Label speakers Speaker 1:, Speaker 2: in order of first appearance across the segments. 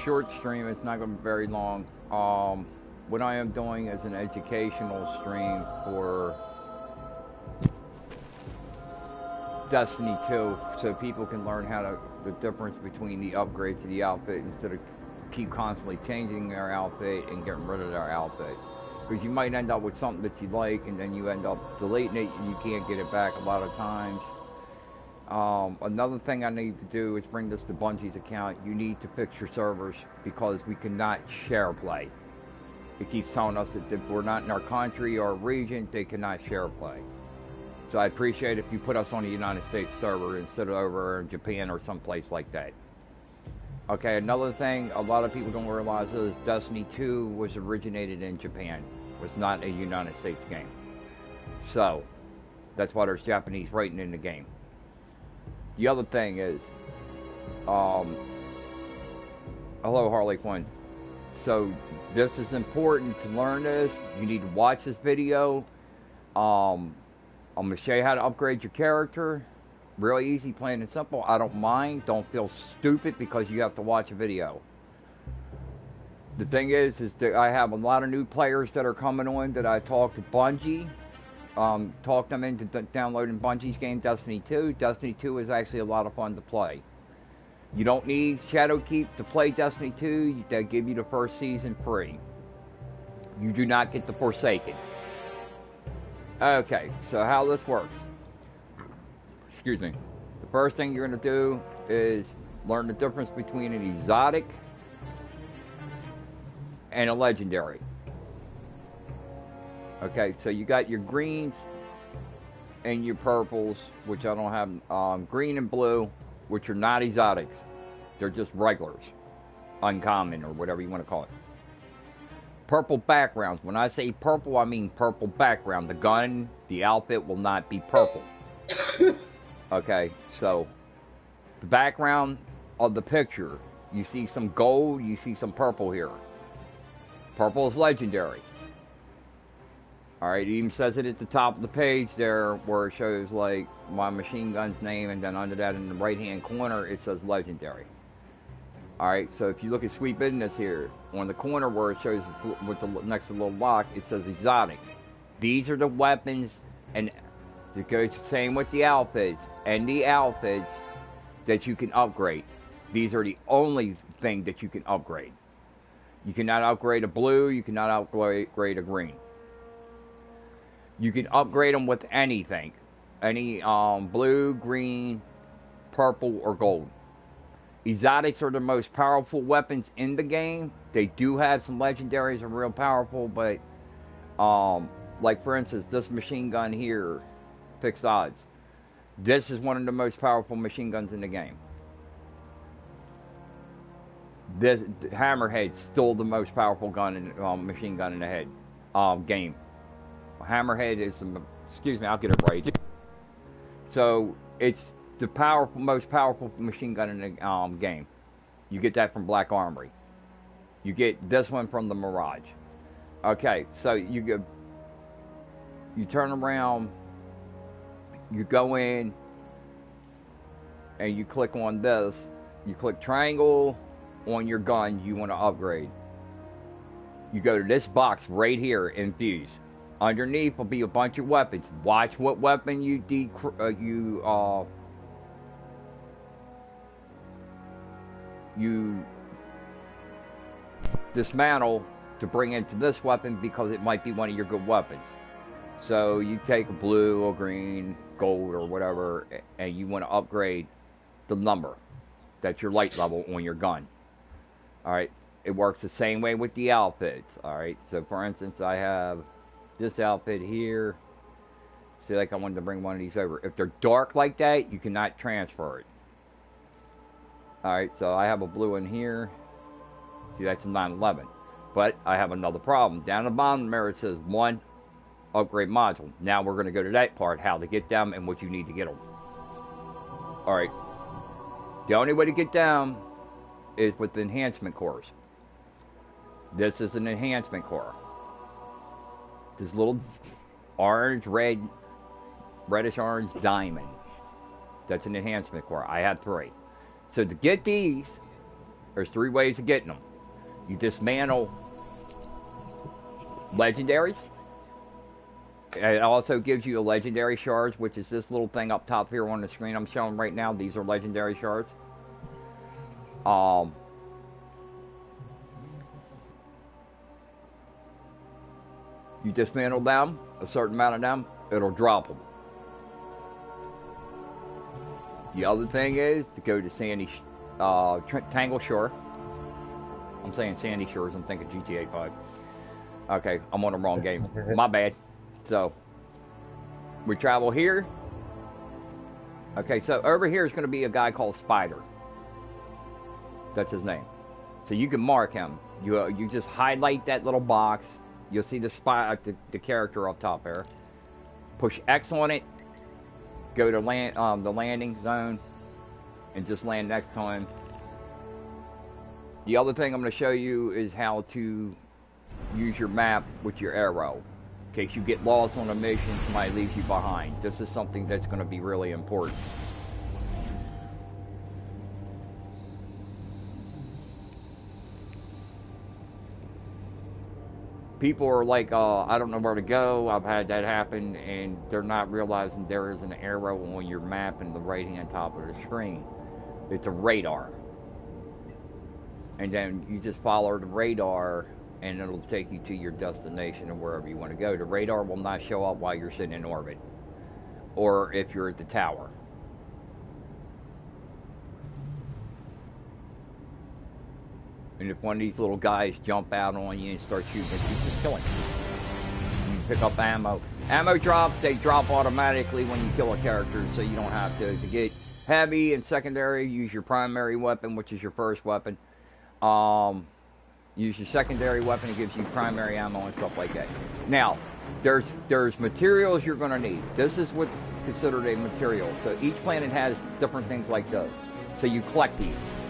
Speaker 1: short stream. It's not going to be very long. What I am doing is an educational stream for Destiny 2, so people can learn the difference between the upgrades to the outfit instead of keep constantly changing their outfit and getting rid of their outfit. Because you might end up with something that you like and then you end up deleting it and you can't get it back a lot of times. Another thing I need to do is bring this to Bungie's account. You need to fix your servers because we cannot share play. It keeps telling us that if we're not in our country or region, they cannot share play. So I appreciate if you put us on a United States server instead of over in Japan or someplace like that. Okay, another thing a lot of people don't realize is Destiny 2 was originated in Japan. It was not a United States game. So, that's why there's Japanese writing in the game. The other thing is, hello Harley Quinn. So, this is important to learn this. You need to watch this video. I'm going to show you how to upgrade your character. Really easy, plain and simple. I don't mind. Don't feel stupid because you have to watch a video. The thing is that I have a lot of new players that are coming on that I talked to Bungie. Talk them into downloading Bungie's game, Destiny 2. Destiny 2 is actually a lot of fun to play. You don't need Shadowkeep to play Destiny 2. They give you the first season free. You do not get the Forsaken. Okay, so how this works. Excuse me. The first thing you're going to do is learn the difference between an exotic and a legendary. Okay, so you got your greens and your purples, which I don't have. Green and blue, which are not exotics. They're just regulars. Uncommon, or whatever you want to call it. Purple backgrounds. When I say purple, I mean purple background. The gun, the outfit will not be purple. Okay, so the background of the picture, you see some gold, you see some purple here. Purple is legendary. Alright, it even says it at the top of the page there where it shows like my machine gun's name, and then under that in the right hand corner it says legendary. Alright, so if you look at Sweet Business here, on the corner where it shows it's with the next to the little lock, it says exotic. These are the weapons, and it goes the same with the outfits, and the outfits that you can upgrade. These are the only thing that you can upgrade. You cannot upgrade a blue, you cannot upgrade a green. You can upgrade them with anything. Any blue, green, purple, or gold. Exotics are the most powerful weapons in the game. They do have some legendaries that are real powerful, but like for instance, this machine gun here, Fixed Odds. This is one of the most powerful machine guns in the game. This Hammerhead's still the most powerful gun in machine gun in the head game. Hammerhead is excuse me, I'll get it right. So it's the most powerful machine gun in the game. You get that from Black Armory. You get this one from the Mirage. Okay, so you turn around, you go in, and you click on this. You click triangle on your gun you want to upgrade. You go to this box right here, infuse. Underneath will be a bunch of weapons. Watch what weapon you dismantle to bring into this weapon, because it might be one of your good weapons. So you take a blue or green, gold or whatever, and you want to upgrade the number that's your light level on your gun. Alright, it works the same way with the outfits. Alright, so for instance, I have this outfit here. Say like I wanted to bring one of these over. If they're dark like that, you cannot transfer it. Alright, so I have a blue in here. See, that's a 911. But I have another problem. Down the bottom there it says 1 upgrade module. Now we're going to go to that part, how to get them and what you need to get them. Alright. The only way to get them is with the enhancement cores. This is an enhancement core. This little orange, reddish orange diamond. That's an enhancement core. I had 3. So to get these, There's 3 ways of getting them. You dismantle legendaries. It also gives you a legendary shards, which is this little thing up top here on the screen I'm showing right now. These are legendary shards. You dismantle them, a certain amount of them, it'll drop them. The other thing is to go to Tangle Shore. I'm saying Sandy Shores, I'm thinking GTA 5. Okay, I'm on the wrong game. My bad. So, we travel here. Okay, so over here is going to be a guy called Spider. That's his name. So you can mark him. You just highlight that little box. You'll see the character up top there. Push X on it. Go to the landing zone, and just land next to him. The other thing I'm going to show you is how to use your map with your arrow. In case you get lost on a mission, somebody leaves you behind. This is something that's going to be really important. People are like, I don't know where to go. I've had that happen, and they're not realizing there is an arrow on your map in the right-hand top of the screen. It's a radar. And then you just follow the radar, and it'll take you to your destination or wherever you want to go. The radar will not show up while you're sitting in orbit, or if you're at the tower. And if one of these little guys jump out on you and start shooting, you just kill him. You pick up ammo. Ammo drops, they drop automatically when you kill a character, so you don't have to get heavy and secondary. Use your primary weapon, which is your first weapon. Use your secondary weapon, it gives you primary ammo and stuff like that. Now, there's materials you're going to need. This is what's considered a material. So each planet has different things like this. So you collect these.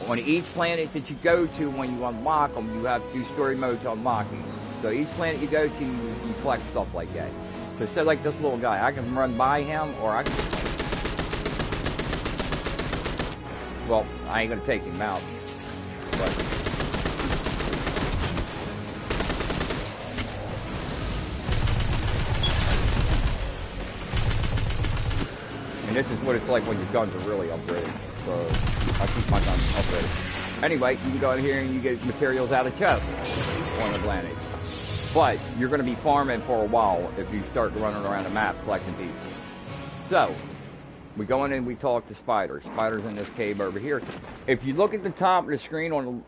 Speaker 1: On each planet that you go to, when you unlock them, you have 2 story modes to unlock these. So each planet you go to, you collect stuff like that. So say like this little guy, I can run by him, or I can... Well, I ain't going to take him out. But... And this is what it's like when your guns are really upgraded. So I keep my guns upgraded. Anyway, you can go in here and you get materials out of chests on the planet. But you're going to be farming for a while if you start running around the map collecting pieces. So we go in and we talk to Spider. Spider's in this cave over here. If you look at the top of the screen on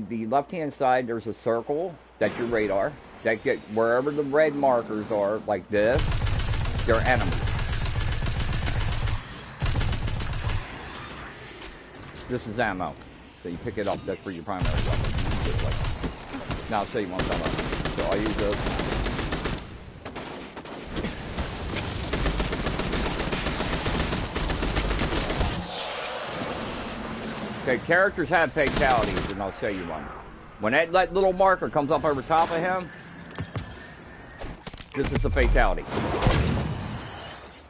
Speaker 1: the left-hand side, there's a circle. That's your radar. That get wherever the red markers are, like this, they're enemies. This is ammo. So you pick it up, that's for your primary weapon. Now I'll show you one time. So I'll use this. Okay, characters have fatalities, and I'll show you one. When that little marker comes up over top of him, this is a fatality.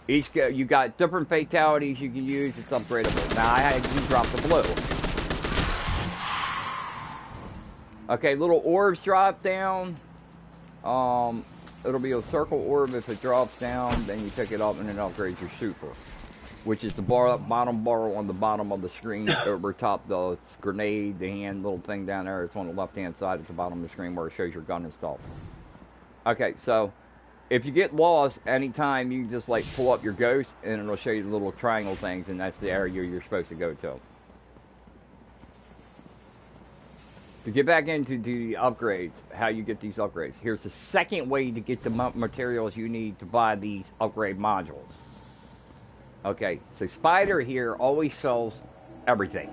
Speaker 1: You got different fatalities you can use. It's upgradable. Now I had you drop the blue. Okay, little orbs drop down. It'll be a circle orb. If it drops down, then you pick it up and it upgrades your super, which is the bottom bar on the bottom of the screen over top the grenade, the hand little thing down there. It's on the left-hand side at the bottom of the screen where it shows your gun and stuff. Okay, so if you get lost anytime, you just like pull up your ghost and it'll show you the little triangle things, and that's the area you're supposed to go to. To get back into the upgrades, how you get these upgrades. Here's the second way to get the materials you need to buy these upgrade modules. Okay, so Spider here always sells everything.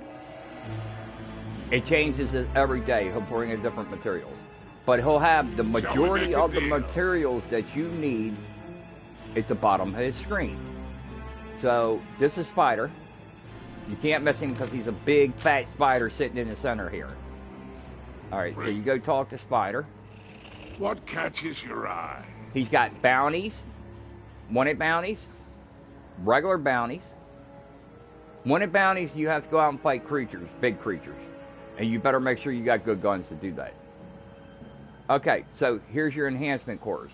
Speaker 1: It changes it every day. He'll bring in different materials. But he'll have the majority of the materials that you need at the bottom of his screen. So, this is Spider. You can't miss him because he's a big, fat spider sitting in the center here. Alright, so you go talk to Spider.
Speaker 2: What catches your eye?
Speaker 1: He's got bounties, wanted bounties, regular bounties. Wanted bounties, you have to go out and fight creatures, big creatures. And you better make sure you got good guns to do that. Okay, so here's your enhancement cores.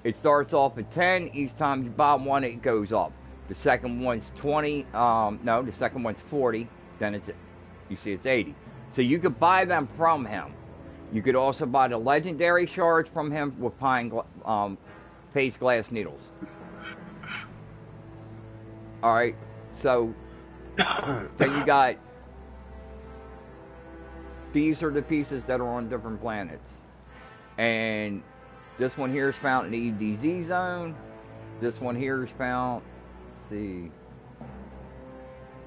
Speaker 1: It starts off at 10. Each time you buy one, it goes up. The second one's 20. No, the second one's 40. Then it's, you see, it's 80. So you could buy them from him. You could also buy the legendary shards from him with phase glass needles. All right, so then you got, these are the pieces that are on different planets. And this one here is found in the EDZ zone. This one here is found, let's see,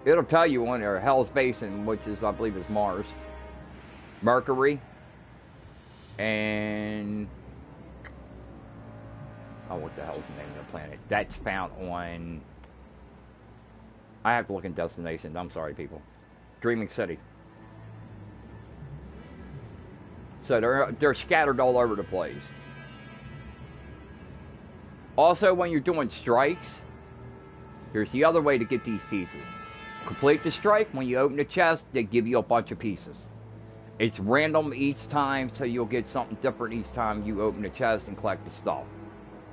Speaker 1: it'll tell you on there, Hell's Basin, which is, I believe, is Mars. Mercury. And, oh, what the hell's the name of the planet? That's found on, I have to look in destinations. I'm sorry, people. Dreaming City. So they're scattered all over the place. Also, when you're doing strikes, here's the other way to get these pieces. Complete the strike. When you open the chest, they give you a bunch of pieces. It's random each time, so you'll get something different each time you open the chest and collect the stuff.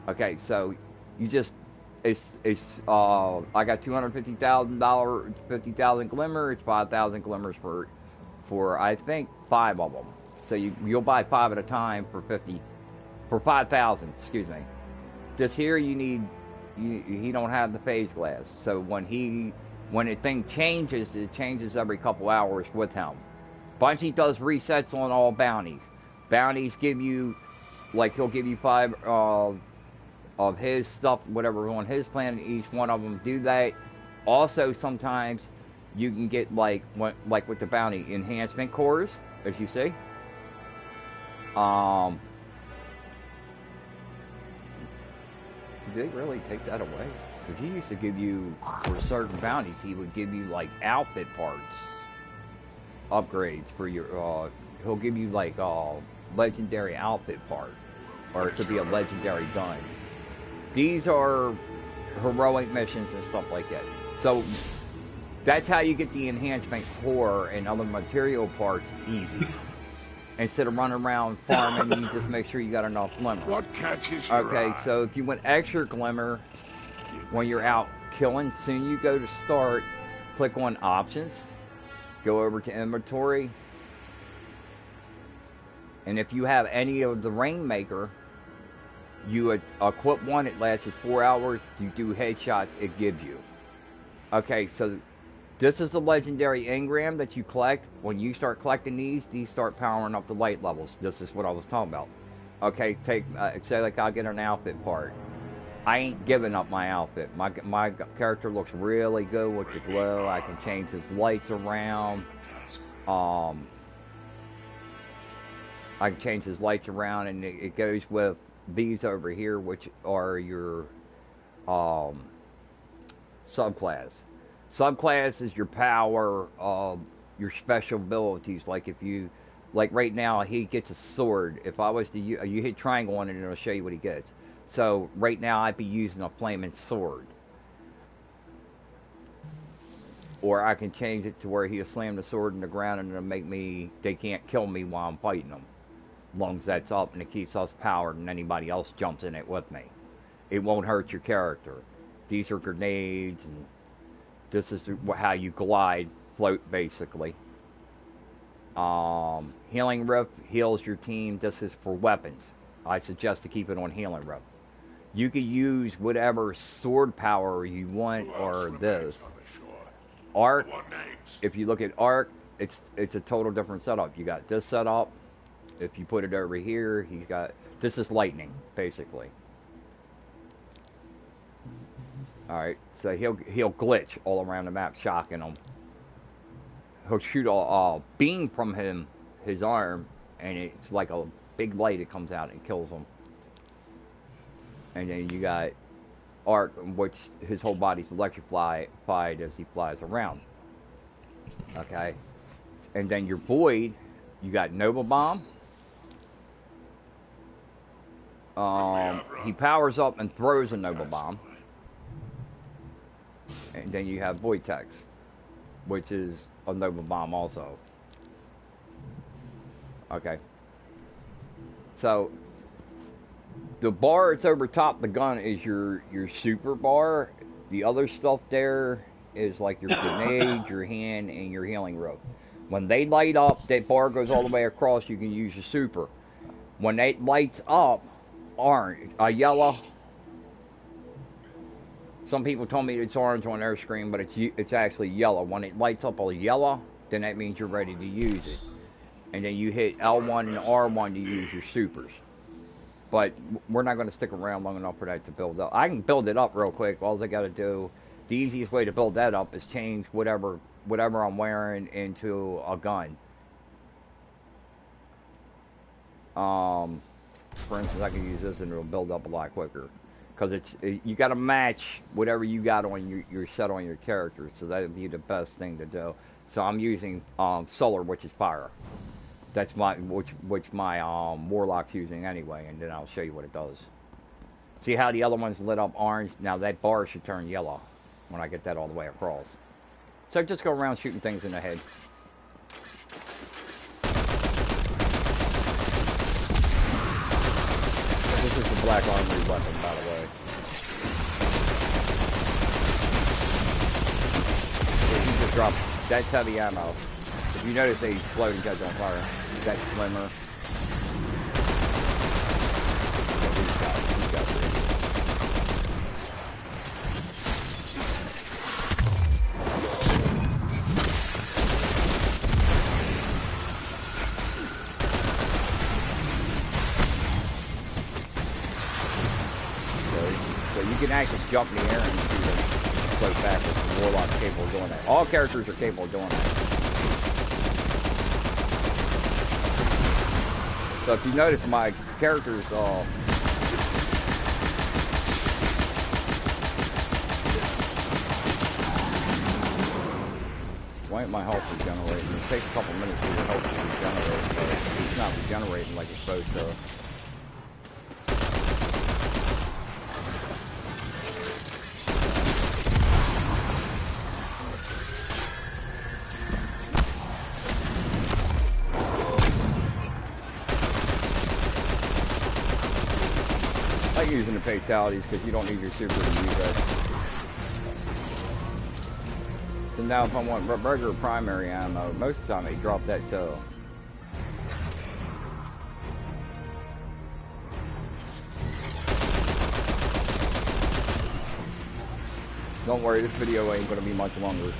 Speaker 1: Okay, so you just, I got $250,000, 50,000 glimmer. It's 5,000 glimmers for I think 5 of them. So you'll buy 5 at a time for 5,000. Excuse me. This here he don't have the phase glass. So when the thing changes, it changes every couple hours with him. Bungie does resets on all bounties. Bounties give you, like, he'll give you 5 of his stuff, whatever on his planet. Each one of them do that. Also, sometimes you can get like with the bounty enhancement cores, as you see. Did they really take that away? Because he used to give you, for certain bounties, he would give you like outfit parts, upgrades for your, he'll give you like a legendary outfit part, or it could be a legendary gun. These are heroic missions and stuff like that. So that's how you get the enhancement core and other material parts easy. Instead of running around farming, you just make sure you got enough glimmer.
Speaker 2: What catches your
Speaker 1: Okay,
Speaker 2: eye?
Speaker 1: so if you want extra glimmer when you're out killing, soon you go to start, click on options, go over to inventory, and if you have any of the Rainmaker, you equip one, it lasts 4 hours, you do headshots, it gives you. Okay, so this is the legendary engram that you collect. When you start collecting these start powering up the light levels. This is what I was talking about. Okay, say like I'll get an outfit part. I ain't giving up my outfit. My character looks really good with the glow. I can change his lights around. I can change his lights around, and it goes with these over here, which are your subclass. Subclass is your power, your special abilities. Like if you, like right now, he gets a sword. If I was to, you hit triangle on it, and it'll show you what he gets. So right now, I'd be using a flaming sword. Or I can change it to where he'll slam the sword in the ground, and it'll make me, they can't kill me while I'm fighting them. As long as that's up, and it keeps us powered, and anybody else jumps in it with me. It won't hurt your character. These are grenades, and this is how you glide, float, basically. Healing Rift heals your team. This is for weapons. I suggest to keep it on Healing Rift. You can use whatever sword power you want, or this. Arc, if you look at Arc, it's a total different setup. You got this setup. If you put it over here, he's got, this is lightning, basically. Alright, so he'll glitch all around the map, shocking them. He'll shoot a beam from his arm, and it's like a big light that comes out and kills him. And then you got Arc, which his whole body's electrified as he flies around. Okay? And then your Void, you got Nova Bomb. He powers up and throws a Nova Bomb. And then you have Vortex. which is a Nova Bomb also. Okay. So the bar that's over top the gun is your super bar. The other stuff there is like your grenade, your hand, and your healing rope. When they light up, that bar goes all the way across. You can use your super. When it lights up, orange, yellow. Some people told me it's orange on their screen, but it's actually yellow. When it lights up all yellow, then that means you're ready to use it. And then you hit L1 and R1 to use your supers. But we're not going to stick around long enough for that to build up. I can build it up real quick. All I got to do, the easiest way to build that up is change whatever I'm wearing into a gun. For instance, I can use this and it'll build up a lot quicker. Because you got to match whatever you got on your set on your character. So that would be the best thing to do. So I'm using solar, which is fire. That's which my warlock's using anyway, and then I'll show you what it does. See how the other one's lit up orange? Now that bar should turn yellow when I get that all the way across. So just go around shooting things in the head. This is the black armory weapon, by the way. So you just drop. That's heavy ammo. If you notice they explode and catch on fire. That's Glimmer. So you can actually jump in the air and shoot them float backwards. The Warlock's capable of doing that. All characters are capable of doing that. So if you notice, my characters, why ain't my health regenerating? It takes a couple minutes for your health to regenerate, but it's not regenerating like it's supposed to. I like using the fatalities because you don't need your super to use that. So now if I want regular primary ammo, most of the time they drop that too. Don't worry, this video ain't going to be much longer.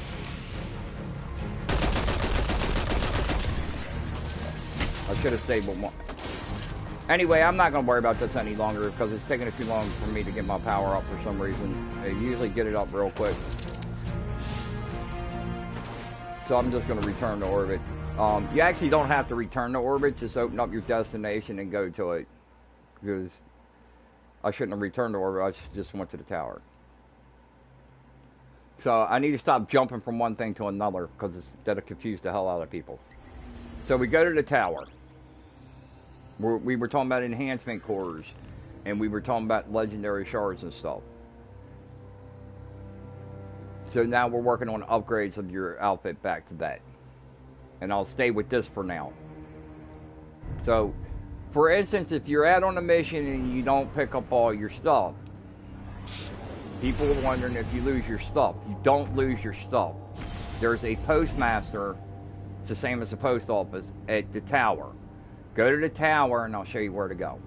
Speaker 1: I should have stayed with one. Anyway, I'm not going to worry about this any longer because it's taking it too long for me to get my power up for some reason. They usually get it up real quick. So I'm just going to return to orbit. You actually don't have to return to orbit. Just open up your destination and go to it. Because I shouldn't have returned to orbit. I just went to the tower. So I need to stop jumping from one thing to another because that'll confuse the hell out of people. So we go to the tower. We were talking about enhancement cores, and we were talking about legendary shards and stuff. So now we're working on upgrades of your outfit back to that. And I'll stay with this for now. So, for instance, if you're out on a mission and you don't pick up all your stuff, people are wondering if you lose your stuff. You don't lose your stuff. There's a postmaster, it's the same as the post office, at the tower. Go to the tower and I'll show you where to go.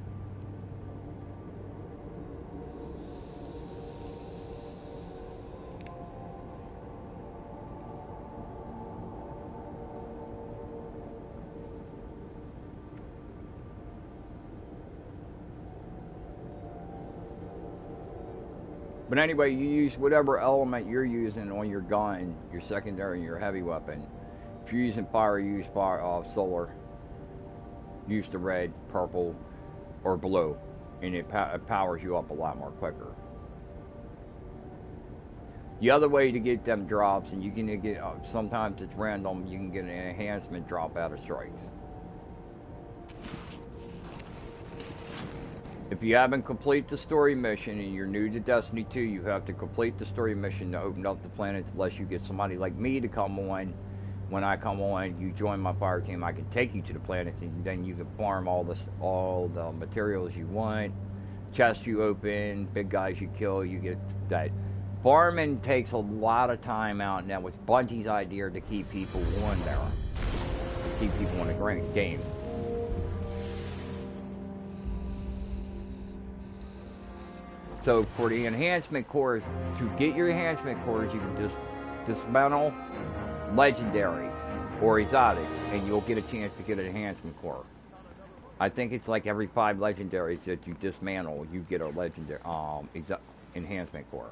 Speaker 1: But anyway, you use whatever element you're using on your gun, your secondary and your heavy weapon. If you're using fire, use fire, solar. Use the red, purple, or blue, and it powers you up a lot more quicker. The other way to get them drops, and you can get, sometimes it's random, you can get an enhancement drop out of strikes. If you haven't complete the story mission and you're new to Destiny 2, you have to complete the story mission to open up the planets unless you get somebody like me to come on. When I come on, you join my fire team, I can take you to the planets and then you can farm all the materials you want. Chest you open, big guys you kill, you get that. Farming takes a lot of time out, and that was Bungie's idea to keep people on there. Keep people on the game. So for the enhancement cores, to get your enhancement cores, you can just dismantle legendary or exotic, and you'll get a chance to get an enhancement core. I think it's like every 5 legendaries that you dismantle, you get a legendary enhancement core.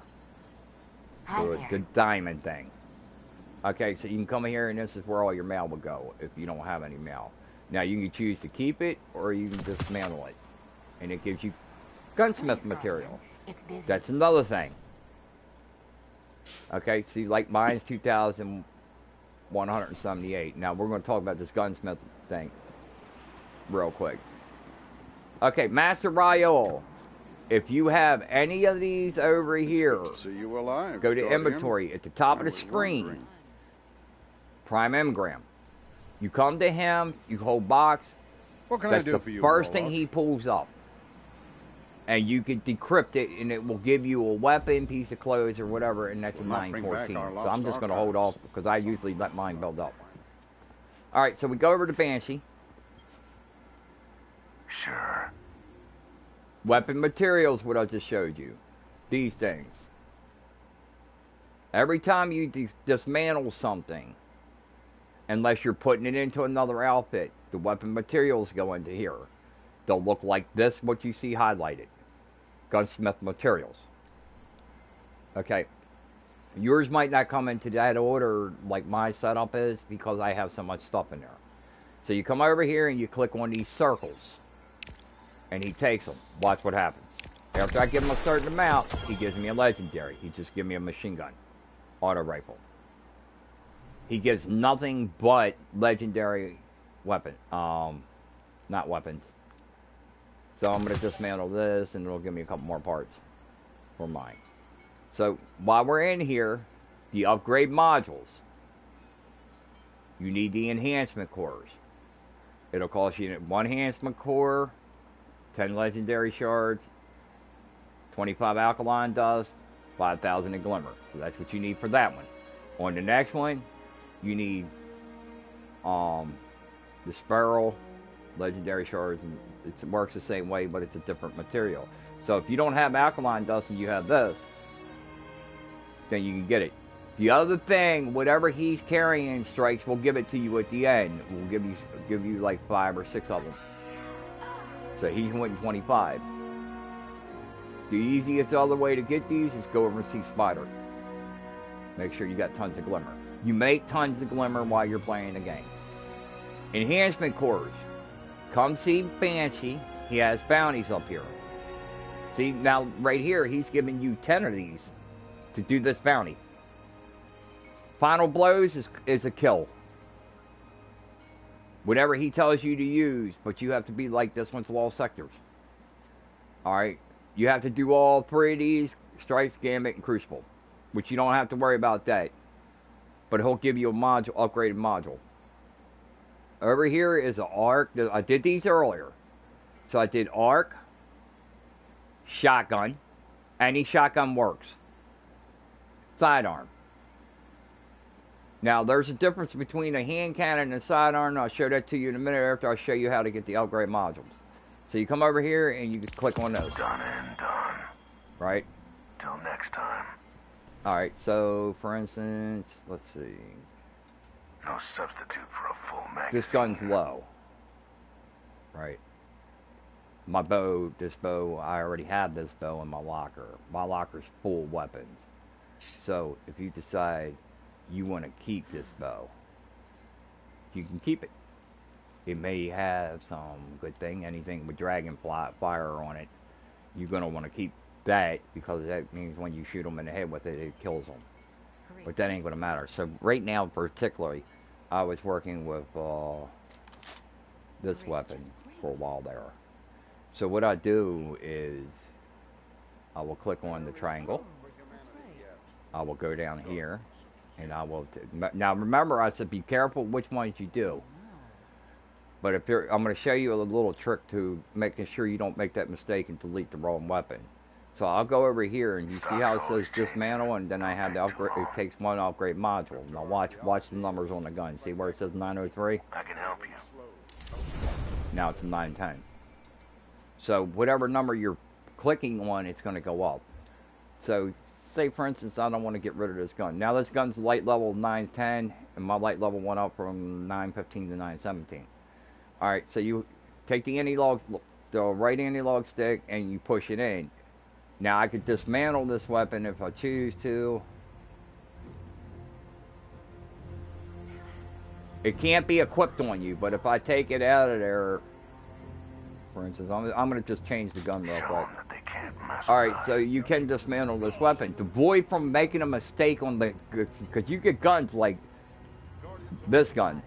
Speaker 1: The diamond thing. Okay, so you can come here, and this is where all your mail will go if you don't have any mail. Now you can choose to keep it, or you can dismantle it, and it gives you gunsmith material. That's another thing. Okay, see, like mine's 2,178. Now we're going to talk about this gunsmith thing real quick. Okay, Master Raoul. If you have any of these over here,
Speaker 3: see you alive,
Speaker 1: go to inventory at the top of the screen.
Speaker 3: Wondering.
Speaker 1: Prime Engram. You come to him, you hold box.
Speaker 3: What can
Speaker 1: That's
Speaker 3: I do
Speaker 1: the
Speaker 3: for you,
Speaker 1: first thing
Speaker 3: Warlock?
Speaker 1: he pulls up. And you can decrypt it, and it will give you a weapon, piece of clothes, or whatever, and that's a
Speaker 3: Will not bring back
Speaker 1: 914.
Speaker 3: our
Speaker 1: So I'm
Speaker 3: lost
Speaker 1: just going to hold off,
Speaker 3: archives.
Speaker 1: because I usually let mine build up. Alright, so we go over to Banshee.
Speaker 2: Sure.
Speaker 1: Weapon materials, what I just showed you. These things. Every time you dismantle something, unless you're putting it into another outfit, the weapon materials go into here. They'll look like this, what you see highlighted. Gunsmith materials. Okay. Yours might not come into that order like my setup is, because I have so much stuff in there. So you come over here and you click on these circles. And he takes them. Watch what happens. After I give him a certain amount, he gives me a legendary. He just gives me a machine gun. Auto rifle. He gives nothing but legendary weapon. Not weapons. So I'm going to dismantle this, and it'll give me a couple more parts for mine. So while we're in here, the upgrade modules. You need the enhancement cores. It'll cost you 1 enhancement core, 10 legendary shards, 25 alkaline dust, 5,000 in glimmer. So that's what you need for that one. On the next one, you need the spiral, legendary shards, and it works the same way, but it's a different material. So if you don't have alkaline dust and you have this, then you can get it. The other thing, whatever he's carrying strikes, we'll give it to you at the end. We'll give you like 5 or 6 of them. So he's winning 25. The easiest other way to get these is go over and see Spider. Make sure you got tons of glimmer. You make tons of glimmer while you're playing the game. Enhancement cores. Come see Banshee. He has bounties up here. See, now right here, he's giving you 10 of these to do this bounty. Final blows is a kill. Whatever he tells you to use, but you have to be like this one's Lost Sectors. Alright? You have to do all 3 of these, Strikes, Gambit, and Crucible. Which you don't have to worry about that. But he'll give you a module, upgraded module. Over here is an arc. I did these earlier. So I did arc, shotgun. Any shotgun works. Sidearm. Now, there's a difference between a hand cannon and a sidearm. I'll show that to you in a minute after I show you how to get the upgrade modules. So you come over here and you can click on those.
Speaker 2: Done and done.
Speaker 1: Right?
Speaker 2: Till next time.
Speaker 1: Alright, so for instance, let's see.
Speaker 2: No substitute for a full magazine.
Speaker 1: This gun's low. Right? My bow, this bow, I already have this bow in my locker. My locker's full of weapons. So if you decide you want to keep this bow, you can keep it. It may have some good thing, anything with dragonfly fire on it. You're going to want to keep that, because that means when you shoot them in the head with it, it kills them. But that ain't going to matter. So right now, particularly, I was working with this weapon for a while there. So what I do is I will click on the triangle. I will go down here, and I will. Now remember, I said be careful which ones you do. But if you're, I'm going to show you a little trick to making sure you don't make that mistake and delete the wrong weapon. So I'll go over here, and you see how it says dismantle, and then I have the upgrade. It takes one upgrade module. Now watch the numbers on the gun. See where it says 903?
Speaker 2: I can help you.
Speaker 1: Now it's a 910. So whatever number you're clicking on, it's going to go up. So say for instance, I don't want to get rid of this gun. Now this gun's light level 910, and my light level went up from 915 to 917. All right, so you take the anti-log, the right anti-log stick, and you push it in. Now I could dismantle this weapon if I choose to. It can't be equipped on you, but if I take it out of there, for instance, I'm going to just change the gun real quick. Alright, so you can dismantle this weapon. To avoid from making a mistake on the... Because you get guns like this gun.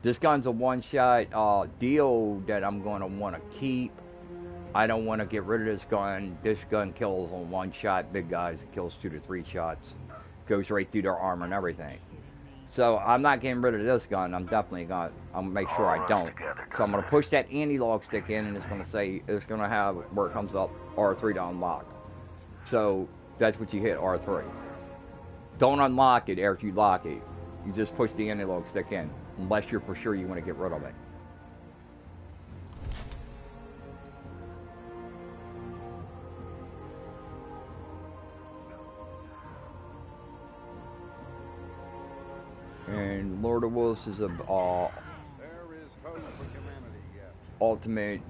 Speaker 1: This gun's a one-shot deal that I'm going to want to keep. I don't want to get rid of this gun. This gun kills on one shot. Big guys, it kills 2 to 3 shots. Goes right through their armor and everything. So I'm not getting rid of this gun. I'm definitely going to make sure I don't. So I'm going to push that anti-log stick in, and it's going to say, it's going to have where it comes up R3 to unlock. So that's what you hit, R3. Don't unlock it after you lock it. You just push the anti-log stick in, unless you're for sure you want to get rid of it. And Lord of Wolves is a ultimate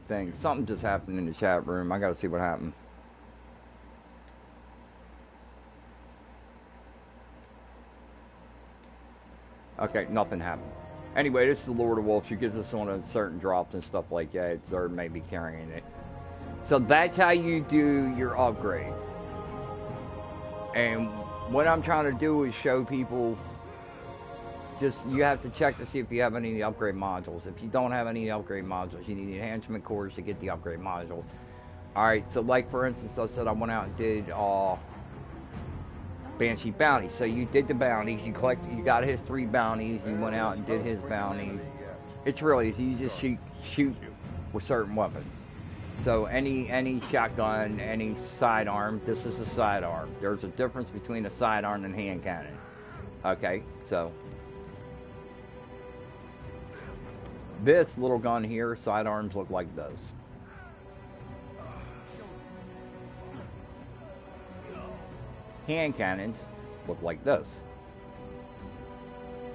Speaker 1: thing. Something just happened in the chat room. I gotta see what happened. Okay, nothing happened. Anyway, this is the Lord of Wolves. You get this on a certain drops and stuff like that. Zerd may be carrying it. So that's how you do your upgrades. And what I'm trying to do is show people, just you have to check to see if you have any of the upgrade modules. If you don't have any upgrade modules, you need the enhancement cores to get the upgrade module. Alright, so like for instance, I said I went out and did Banshee bounties. So you did the bounties, you got his 3 bounties, you went out and did his bounties. It's really easy, you just shoot with certain weapons. So any shotgun, any sidearm, this is a sidearm. There's a difference between a sidearm and hand cannon. Okay, so this little gun here, sidearms look like this. Hand cannons look like this.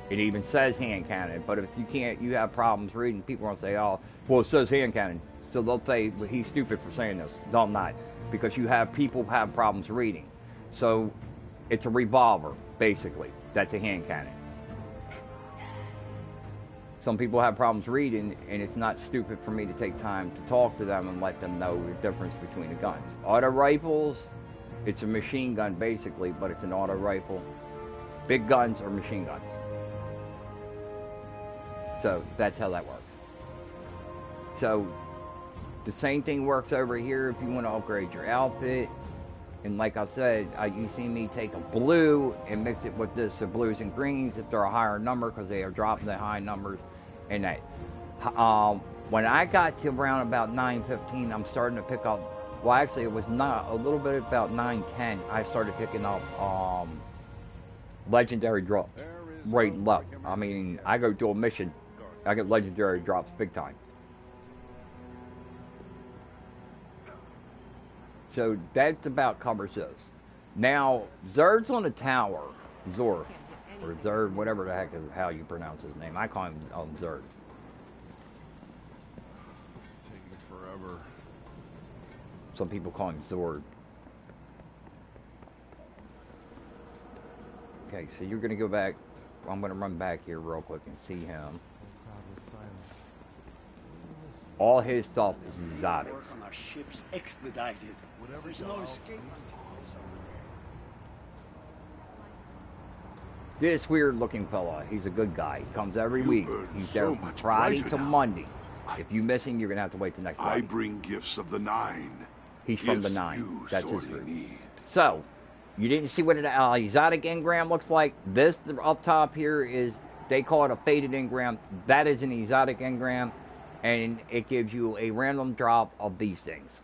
Speaker 1: It even says hand cannon, but if you have problems reading, people are going to say, oh, well, it says hand cannon. So they'll say, well, he's stupid for saying this. No, I'm not. Because people have problems reading. So it's a revolver, basically. That's a hand cannon. Some people have problems reading, and it's not stupid for me to take time to talk to them and let them know the difference between the guns. Auto rifles, it's a machine gun basically, but it's an auto rifle. Big guns are machine guns. So that's how that works. So the same thing works over here if you want to upgrade your outfit. And like I said, you see me take a blue and mix it with this, so blues and greens if they're a higher number, because they are dropping the high numbers. And that, when I got to around about 9:15, I'm starting to pick up. Well, actually, it was not a little bit about 9:10. I started picking up legendary drops right and left. I mean, I go do a mission, I get legendary drops big time. So that about covers this. Now, Zerd's on the tower. Zord. Or Zerd, whatever the heck is how you pronounce his name. I call him Zerd.
Speaker 3: It's taking forever.
Speaker 1: Some people call him Zord. Okay, so you're going to go back. I'm going to run back here real quick and see him. All his stuff is exotics.
Speaker 4: Work on our ships expedited. There's no escape.
Speaker 1: This weird looking fella, he's a good guy. He comes every week. He's there from Friday to Monday. If you miss him, you're gonna have to wait the next
Speaker 5: I
Speaker 1: week.
Speaker 5: bring gifts of the 9.
Speaker 1: He's from the
Speaker 5: Gifts
Speaker 1: 9.
Speaker 5: you
Speaker 1: That's his
Speaker 5: sorely
Speaker 1: group.
Speaker 5: need.
Speaker 1: So, you didn't see what an exotic engram looks like. This up top here is, they call it a faded engram. That is an exotic engram, and it gives you a random drop of these things.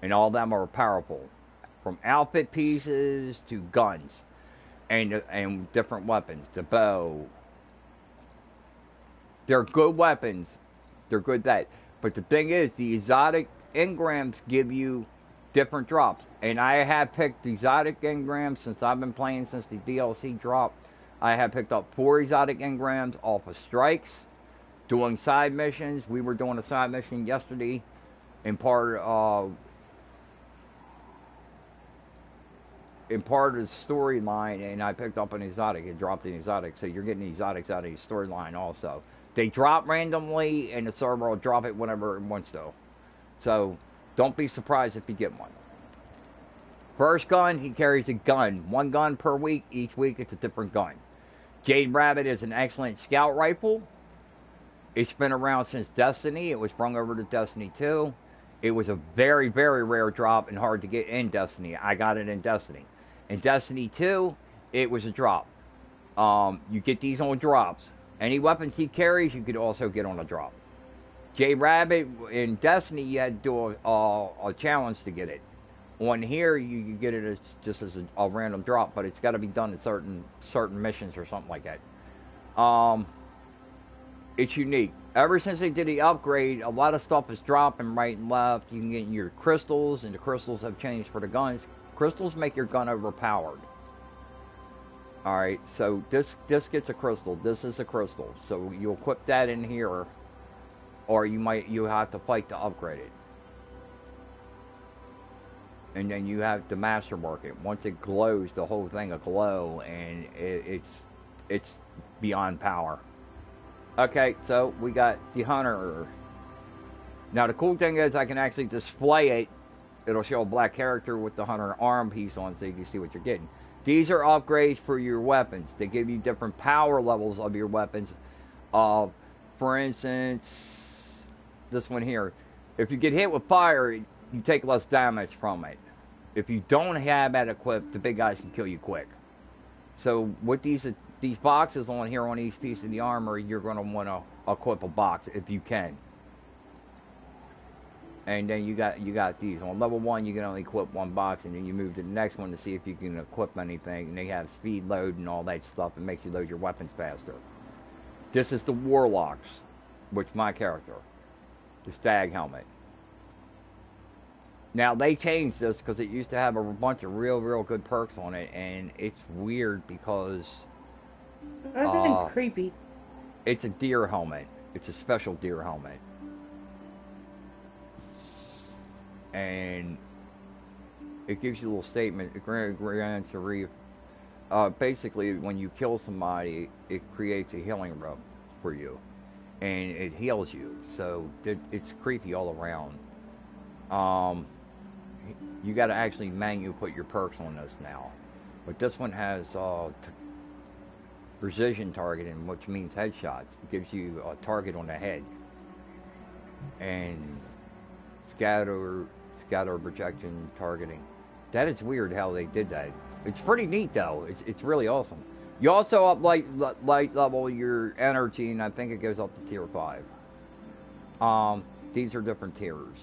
Speaker 1: And all of them are powerful, from outfit pieces to guns, and different weapons. The bow. They're good weapons. They're good that. But the thing is, the exotic engrams give you different drops. And I have picked exotic engrams since I've been playing since the DLC dropped. I have picked up 4 exotic engrams off of strikes, doing side missions. We were doing a side mission yesterday in part of the storyline, and I picked up an exotic. It dropped an exotic, so you're getting exotics out of the storyline also. They drop randomly, and the server will drop it whenever it wants to. So, don't be surprised if you get one. First gun, he carries a gun. 1 gun per week. Each week, it's a different gun. Jade Rabbit is an excellent scout rifle. It's been around since Destiny. It was sprung over to Destiny 2. It was a very, very rare drop and hard to get in Destiny. I got it in Destiny. In Destiny 2, it was a drop. You get these on drops. Any weapons he carries, you could also get on a drop. Jade Rabbit, in Destiny, you had to do a challenge to get it. On here, you can get it just as a random drop, but it's got to be done in certain missions or something like that. It's unique. Ever since they did the upgrade, a lot of stuff is dropping right and left. You can get your crystals, and the crystals have changed for the guns. Crystals make your gun overpowered. Alright, so this gets a crystal. This is a crystal. So you equip that in here, or you have to fight to upgrade it. And then you have to masterwork it. Once it glows, the whole thing will glow, and it's beyond power. Okay, so we got the Hunter. Now the cool thing is I can actually display it. It'll show a black character with the Hunter arm piece on, so you can see what you're getting. These are upgrades for your weapons. They give you different power levels of your weapons. For instance, this one here. If you get hit with fire, you take less damage from it. If you don't have that equipped, the big guys can kill you quick. So with these boxes on here on each piece of the armor, you're going to want to equip a box if you can. And then you got these. On level 1, you can only equip 1 box, and then you move to the next one to see if you can equip anything. And they have speed load and all that stuff. It makes you load your weapons faster. This is the Warlocks, which my character. The Stag helmet. Now, they changed this because it used to have a bunch of real good perks on it. And it's weird because...
Speaker 6: That's creepy.
Speaker 1: It's a deer helmet. It's a special deer helmet. And it gives you a little statement. It grants a basically, when you kill somebody, it creates a healing rub for you, and it heals you. So it's creepy all around. You got to actually manually put your perks on this now, but this one has precision targeting, which means headshots. It gives you a target on the head, and scatter projection targeting. That is weird how they did that. It's pretty neat though. It's really awesome. You also up light level your energy, and I think it goes up to tier 5. These are different tiers.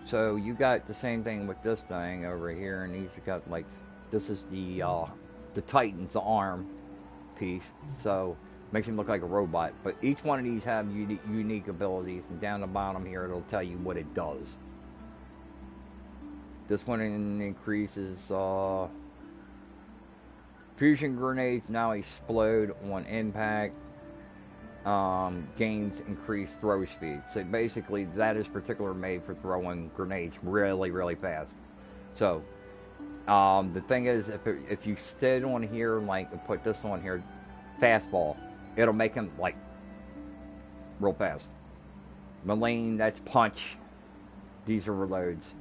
Speaker 1: So you got the same thing with this thing over here, and these have got like, this is the Titan's arm piece. So makes him look like a robot, but each one of these have unique abilities, and down the bottom here it'll tell you what it does. This one increases fusion grenades now explode on impact, gains increased throw speed. So basically that is particularly made for throwing grenades really fast. So the thing is, if you stay on here, like put this on here, fastball, it'll make him like real fast. Melee, that's punch. These are reloads.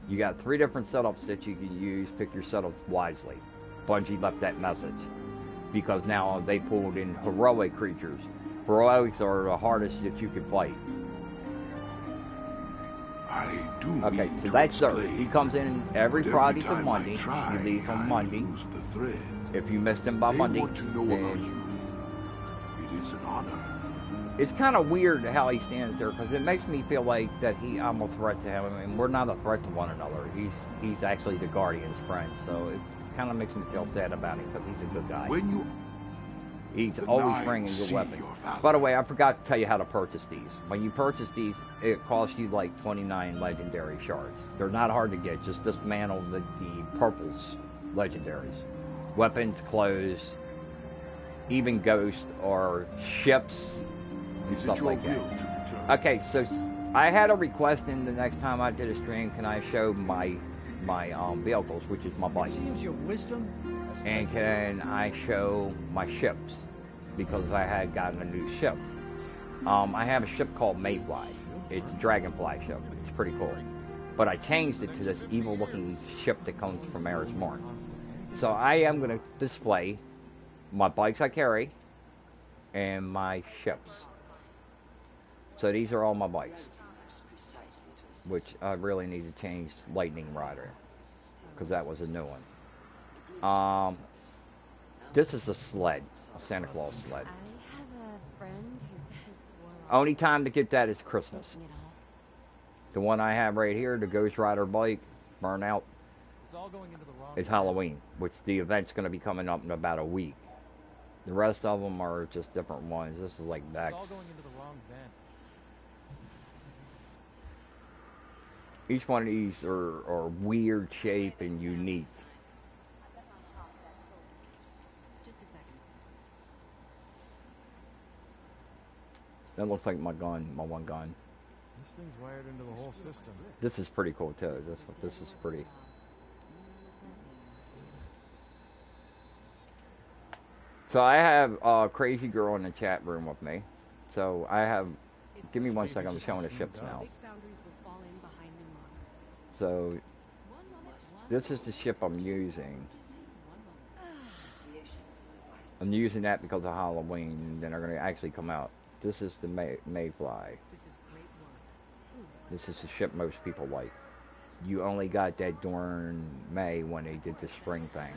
Speaker 1: You got 3 different setups that you can use. Pick your setups wisely. Bungie left that message. because now they pulled in heroic creatures. Heroics are the hardest that you can fight.
Speaker 2: I do
Speaker 1: Okay,
Speaker 2: mean
Speaker 1: so
Speaker 2: to
Speaker 1: that's Sir.
Speaker 2: explain,
Speaker 1: He comes in every
Speaker 2: but
Speaker 1: Friday to
Speaker 2: time
Speaker 1: Monday.
Speaker 2: I try,
Speaker 1: He leaves on
Speaker 2: I
Speaker 1: Monday.
Speaker 2: lose the thread.
Speaker 1: If you missed him by
Speaker 2: They
Speaker 1: Monday,
Speaker 2: want to know about
Speaker 1: then
Speaker 2: you. It is an honor.
Speaker 1: it's kind of weird how he stands there because it makes me feel like that I'm a threat to him, and we're not a threat to one another. He's actually the Guardian's friend, so it kind of makes me feel sad about him because he's a good guy.
Speaker 2: When you
Speaker 1: He's
Speaker 2: then
Speaker 1: always
Speaker 2: I
Speaker 1: bringing good
Speaker 2: see
Speaker 1: weapons.
Speaker 2: your valor.
Speaker 1: By the way, I forgot to tell you how to purchase these. When you purchase these, it costs you like 29 legendary shards. They're not hard to get. Just dismantle the purples legendaries. Weapons, clothes, even ghosts or ships and
Speaker 2: Is
Speaker 1: stuff
Speaker 2: it your
Speaker 1: like that.
Speaker 2: will to return?
Speaker 1: Okay, so I had a request in the next time I did a stream, can I show my vehicles, which is my
Speaker 4: It
Speaker 1: bikes,
Speaker 4: seems your wisdom has
Speaker 1: and can I show my ships, because I had gotten a new ship. I have a ship called Mayfly. It's a dragonfly ship. It's pretty cool, but I changed it to this evil-looking ship that comes from Eris Morn. So I am going to display my bikes I carry and my ships. So these are all my bikes, which I really need to change Lightning Rider, because that was a new one. This is a sled, a Santa Claus sled.
Speaker 5: I have a friend who says
Speaker 1: Only time to get that is Christmas. The one I have right here, the Ghost Rider bike, Burnout, is Halloween, which the event's going to be coming up in about a week. The rest of them are just different ones. This is like Vex. Each one of these are weird shape and unique.
Speaker 5: Just a second.
Speaker 1: That looks like my gun, my one gun.
Speaker 3: This thing's wired into the whole system.
Speaker 1: This is pretty cool too. This is pretty. So I have a crazy girl in the chat room with me. So I have. Give me 1 second. I'm showing the ships now. So this is the ship I'm using. I'm using that because of Halloween, and then they're going to actually come out. This is the Mayfly. This is the ship most people like. You only got that during May when they did the spring thing.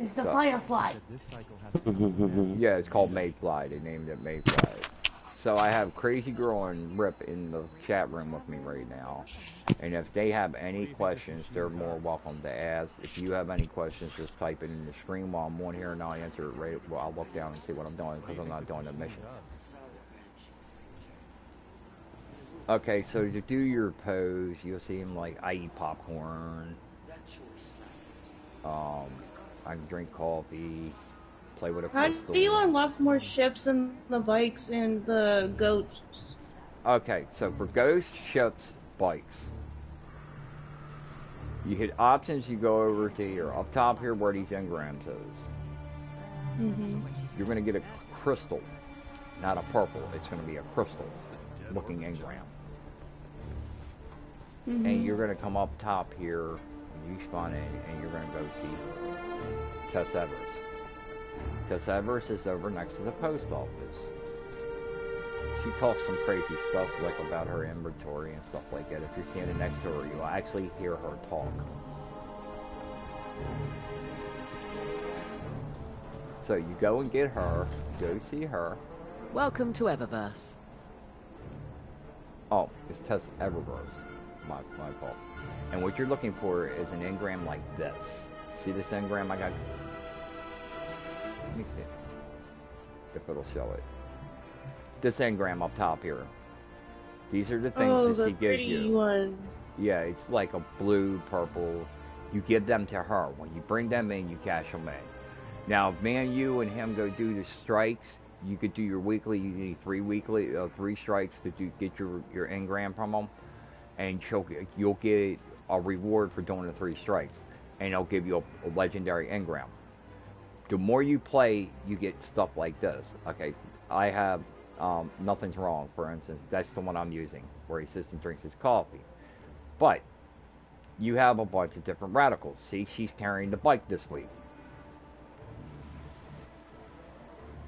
Speaker 6: It's the Firefly.
Speaker 1: Yeah, it's called Mayfly. They named it Mayfly. So I have Crazy Girl and Rip in the chat room with me right now. And if they have any questions, they're more welcome to ask. If you have any questions, just type it in the screen while I'm on here, and I'll answer it right. Well, I'll look down and see what I'm doing, because I'm not doing the mission. Okay, so to do your pose, you'll see him like, I eat popcorn. I can drink coffee, play with a
Speaker 6: How
Speaker 1: crystal.
Speaker 6: do you unlock more ships and the bikes and the goats?
Speaker 1: Okay, so for ghost, ships, bikes, you hit options, you go over to here. Up top here where these engrams is. You're going to get a crystal, not a purple. It's going to be a crystal looking engram. And you're going to come up top here, and you spawn in, and you're going to go see Tess Evers. Tess Evers is over next to the post office. She talks some crazy stuff like about her inventory and stuff like that. If you're standing next to her, you'll actually hear her talk. So you go and get her, go see her.
Speaker 7: Welcome to Eververse.
Speaker 1: Oh, it's Tess Eververse. My fault. And what you're looking for is an engram like this. See this engram I got? Let me see if it'll show it. This engram up top here. These are the things that she gives you.
Speaker 6: One.
Speaker 1: Yeah, it's like a blue, purple. You give them to her. When you bring them in, you cash them in. Now, if me and you and him go do the strikes, you could do your weekly. You need three strikes to get your engram from them, and you'll get a reward for doing the 3 strikes, and they'll give you a legendary engram. The more you play, you get stuff like this. Okay, I have Nothing's Wrong, for instance. That's the one I'm using, where he sits and drinks his coffee. But you have a bunch of different radicals. See, she's carrying the bike this week.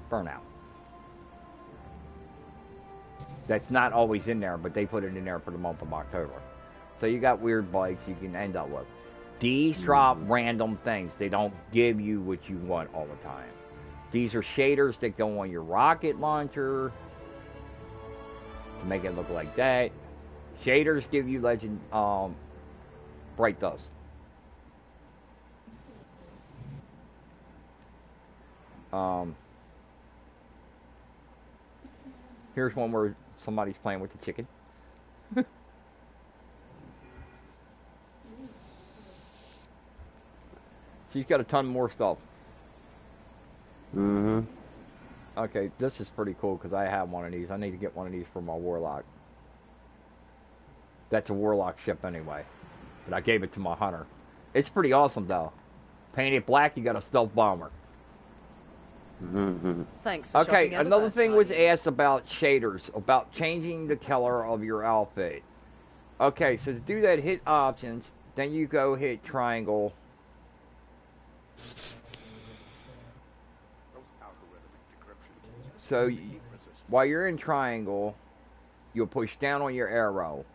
Speaker 1: Burnout. That's not always in there, but they put it in there for the month of October. So you got weird bikes you can end up with. These drop random things. They don't give you what you want all the time. These are shaders that go on your rocket launcher to make it look like that. Shaders give you legend bright dust. Here's one where somebody's playing with the chicken. She's got a ton more stuff.
Speaker 8: Mm-hmm.
Speaker 1: Okay, this is pretty cool because I have one of these. I need to get one of these for my Warlock. That's a Warlock ship anyway. But I gave it to my Hunter. It's pretty awesome though. Painted black, you got a stealth bomber.
Speaker 8: Mm-hmm.
Speaker 7: Thanks for
Speaker 1: Okay,
Speaker 7: shopping
Speaker 1: another
Speaker 7: Eververse,
Speaker 1: thing was
Speaker 7: Heidi.
Speaker 1: asked about shaders, about changing the color of your outfit. Okay, so to do that, hit options, then you go hit triangle. So while you're in triangle, you'll push down on your arrow.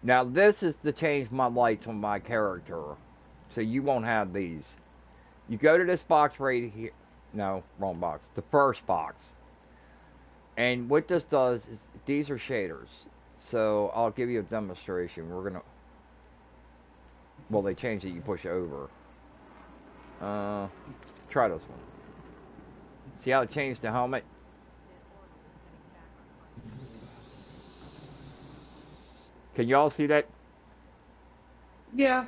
Speaker 1: Now this is to change my lights on my character, so you won't have these. You go to this box right here. No, wrong box. The first box. And what this does is, these are shaders. So I'll give you a demonstration. We're gonna, well, they changed it. You push over. Try this one. See how it changed the helmet? Can y'all see that?
Speaker 6: Yeah.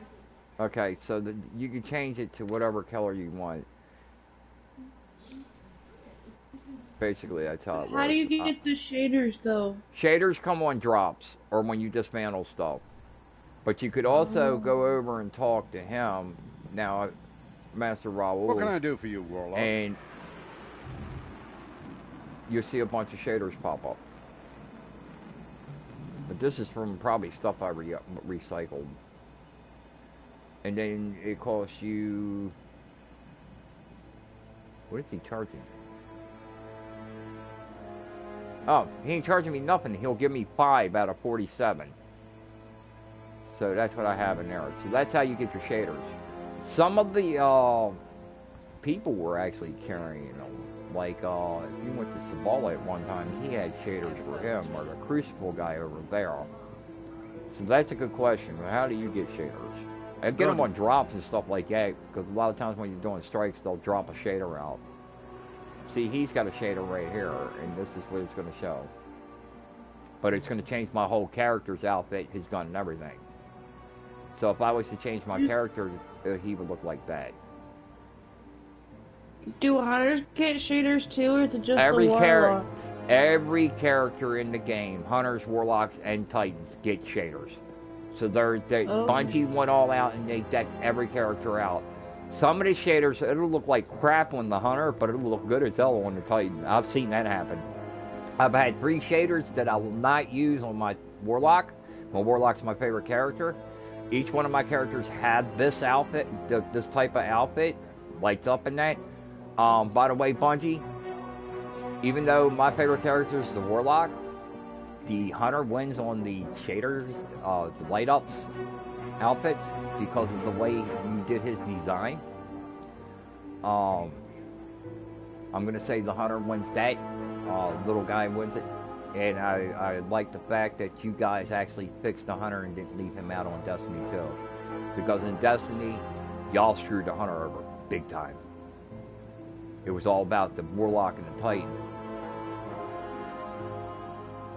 Speaker 1: Okay, so you can change it to whatever color you want. Basically, that's how it works.
Speaker 6: How do you get the shaders though?
Speaker 1: Shaders come on drops or when you dismantle stuff. But you could also go over and talk to him. Now, Master Raoul.
Speaker 9: What can I do for you, Warlock?
Speaker 1: And you'll see a bunch of shaders pop up. But this is from probably stuff I recycled. And then it costs you... What is he charging? Oh, he ain't charging me nothing. He'll give me 5 out of 47. So that's what I have in there. So that's how you get your shaders. Some of the people were actually carrying them. Like, if you went to Sabala at one time, he had shaders for him, or the Crucible guy over there. So that's a good question. How do you get shaders? I get them on drops and stuff like that, because a lot of times when you're doing strikes, they'll drop a shader out. See, he's got a shader right here, and this is what it's going to show. But it's going to change my whole character's outfit, his gun, and everything. So if I was to change my character, he would look like that.
Speaker 6: Do hunters get shaders too, or is it just
Speaker 1: Every
Speaker 6: the warlock?
Speaker 1: Every character in the game, hunters, warlocks, and titans, get shaders. So Bungie went all out and they decked every character out. Some of the shaders, it'll look like crap on the hunter, but it'll look good as hell on the titan. I've seen that happen. I've had 3 shaders that I will not use on my warlock. My warlock's my favorite character. Each one of my characters had this outfit, this type of outfit, lights up in that. By the way, Bungie, even though my favorite character is the warlock, the hunter wins on the shaders, the light ups outfits, because of the way you did his design. I'm gonna say the hunter wins that. Little guy wins it, and I like the fact that you guys actually fixed the hunter and didn't leave him out on Destiny 2, because in Destiny, y'all screwed the hunter over big time. It was all about the warlock and the titan.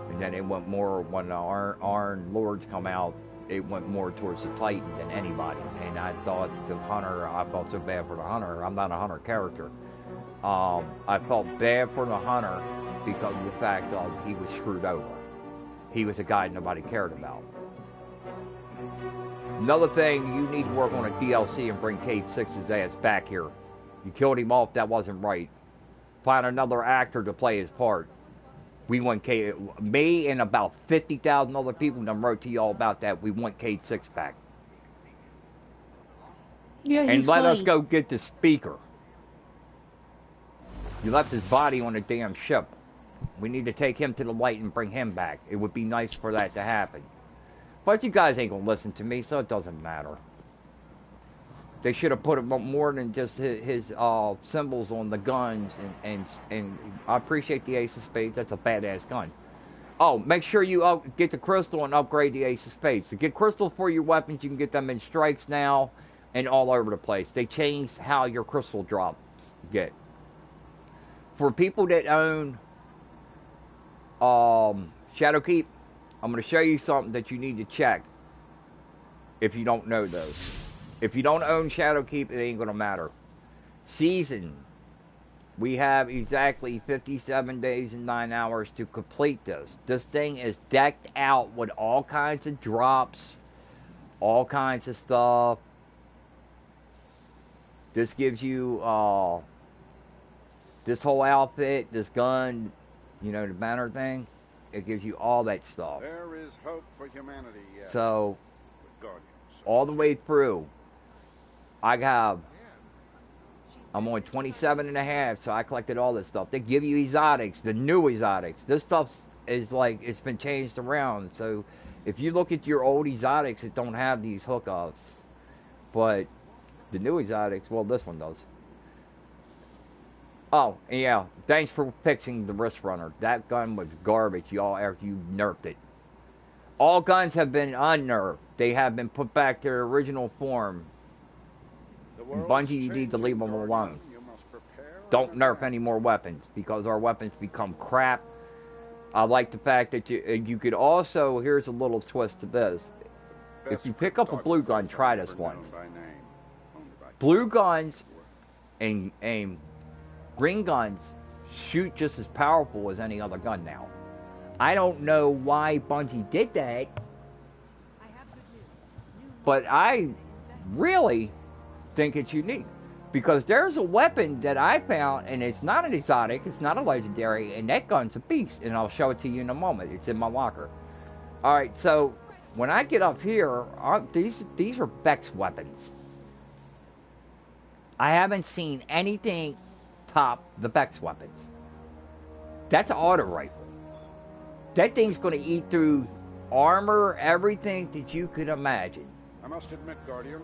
Speaker 1: And then it went more, when the Iron Lords come out, it went more towards the titan than anybody. And I thought the hunter, I felt so bad for the hunter. I'm not a hunter character. I felt bad for the hunter because of the fact of he was screwed over. He was a guy nobody cared about. Another thing, you need to work on a DLC and bring Cade 6's ass back here. You killed him off, that wasn't right. Find another actor to play his part. We want me and about 50,000 other people done wrote to y'all about that. We want Cade 6 back.
Speaker 6: Yeah,
Speaker 1: And
Speaker 6: he's
Speaker 1: let us
Speaker 6: funny.
Speaker 1: go get the speaker. You left his body on a damn ship. We need to take him to the light and bring him back. It would be nice for that to happen. But you guys ain't gonna listen to me, so it doesn't matter. They should have put more than just his symbols on the guns, and I appreciate the Ace of Spades. That's a badass gun. Oh, make sure you get the crystal and upgrade the Ace of Spades. To get crystal for your weapons, you can get them in strikes now and all over the place. They changed how your crystal drops get. For people that own Shadowkeep, I'm going to show you something that you need to check if you don't know those. If you don't own Shadowkeep, it ain't going to matter. Season. We have exactly 57 days and 9 hours to complete this. This thing is decked out with all kinds of drops, all kinds of stuff. This gives you this whole outfit, this gun, you know, the banner thing. It gives you all that stuff.
Speaker 8: There is hope for humanity, yes.
Speaker 1: So,
Speaker 8: With Guardians.
Speaker 1: all the way through, I'm on 27 and a half, so I collected all this stuff. They give you exotics, the new exotics. This stuff is like, it's been changed around. So if you look at your old exotics, it don't have these hookups. But the new exotics, well, this one does. Oh, yeah, thanks for fixing the wrist runner. That gun was garbage, y'all, after you nerfed it. All guns have been unnerfed. They have been put back to their original form. Bungie, you need to leave them alone. Don't nerf any more weapons, because our weapons become crap. I like the fact that you could also, here's a little twist to this. If you pick up a blue gun, try this once. Blue guns and green guns shoot just as powerful as any other gun now. I don't know why Bungie did that, but I really think it's unique, because there's a weapon that I found, and it's not an exotic, it's not a legendary, and that gun's a beast, and I'll show it to you in a moment. It's in my locker. Alright, so when I get up here, these are Beck's weapons. I haven't seen anything top the Beck's weapons. That's an auto rifle. That thing's going to eat through armor, everything that you could imagine.
Speaker 8: I must admit, Guardian,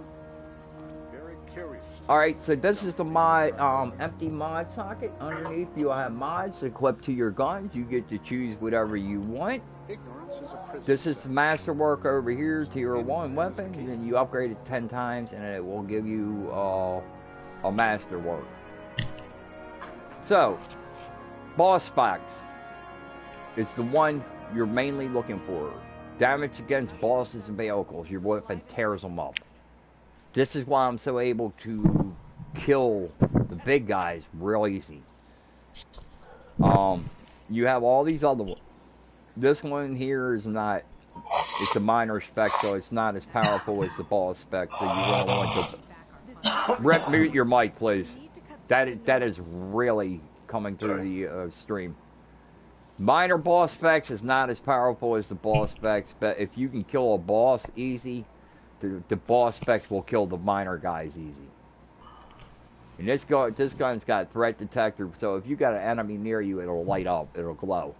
Speaker 8: I'm very curious.
Speaker 1: Alright, so this is the mod, empty mod socket. Underneath you have mods equipped to your guns. You get to choose whatever you want.
Speaker 8: Ignorance is a prison.
Speaker 1: This is the masterwork over here, tier 1 weapon, and then you upgrade it 10 times and it will give you a masterwork. So, boss specs is the one you're mainly looking for. Damage against bosses and vehicles. Your weapon tears them up. This is why I'm so able to kill the big guys real easy. You have all these other ones. This one here is not, it's a minor spec, so it's not as powerful as the boss spec, so you won't want to... Rip, mute your mic, please. That is really coming through the stream. Minor boss specs is not as powerful as the boss specs, but if you can kill a boss easy, the boss specs will kill the minor guys easy. And this gun's got threat detector, so if you got an enemy near you, it'll light up, it'll glow.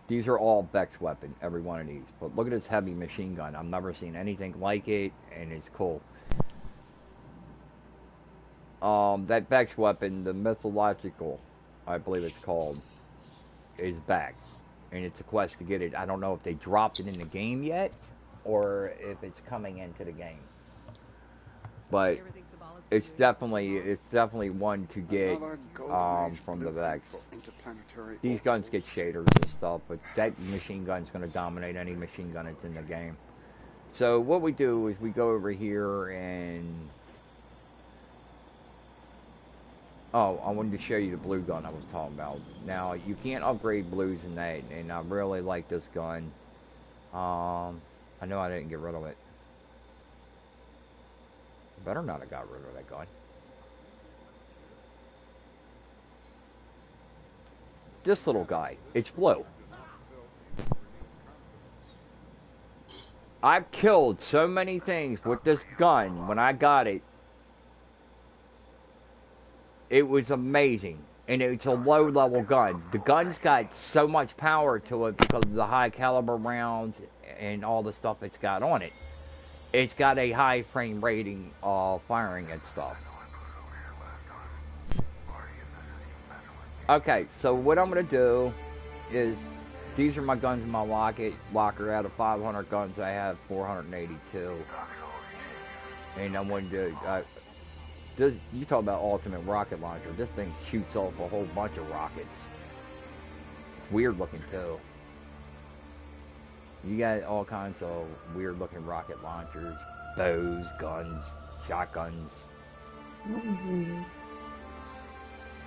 Speaker 1: These are all Beck's weapon, every one of these. But look at this heavy machine gun. I've never seen anything like it, and it's cool. That Beck's weapon, the mythological, I believe it's called, is back. And it's a quest to get it. I don't know if they dropped it in the game yet, or if it's coming into the game. But it's definitely one to get from the Vex. These guns get shaders and stuff, but that machine gun's going to dominate any machine gun that's in the game. So what we do is we go over here and... Oh, I wanted to show you the blue gun I was talking about. Now, you can't upgrade blues in that, and I really like this gun. I know I didn't get rid of it. Better not have got rid of that gun. This little guy, it's blue. I've killed so many things with this gun when I got it. It was amazing. And it's a low level gun. The gun's got so much power to it because of the high caliber rounds and all the stuff it's got on it. It's got a high frame rating firing and stuff. Okay, so what I'm going to do is, these are my guns in my locker. Out of 500 guns, I have 482. And I'm going to do, you talk about ultimate rocket launcher. This thing shoots off a whole bunch of rockets. It's weird looking too. You got all kinds of weird looking rocket launchers, bows, guns, shotguns.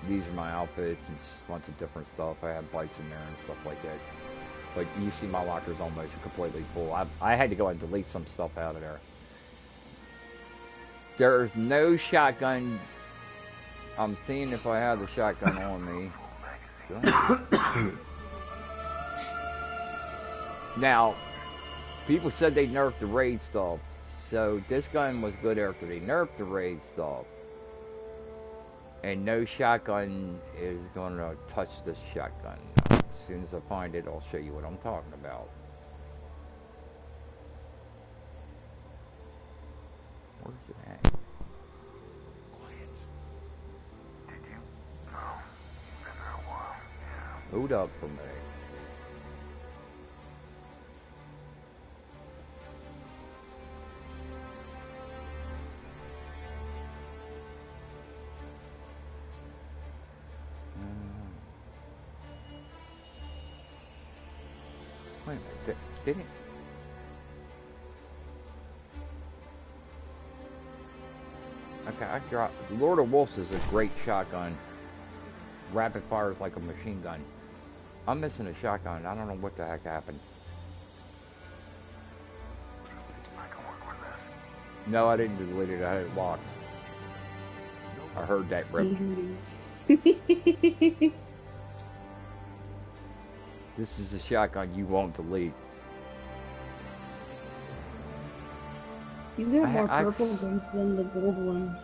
Speaker 1: These are my outfits and just a bunch of different stuff. I have bikes in there and stuff like that. But you see my locker's almost completely full. I had to go and delete some stuff out of there. There's no shotgun. I'm seeing if I have the shotgun on me. Now, people said they nerfed the raid stuff. So this gun was good after they nerfed the raid stuff. And no shotgun is going to touch this shotgun. As soon as I find it, I'll show you what I'm talking about. Where's it at?
Speaker 2: Quiet. Did you? No. Been there a while. Yeah.
Speaker 1: Load up for me. Wait a minute, didn't it? Okay, I dropped. Lord of Wolves is a great shotgun. Rapid fires like a machine gun. I'm missing a shotgun. I don't know what the heck happened.
Speaker 2: I can work with this.
Speaker 1: No, I didn't delete it. I had it locked. I heard that rip. This is a shotgun you won't delete.
Speaker 6: You got more purple guns than the gold ones.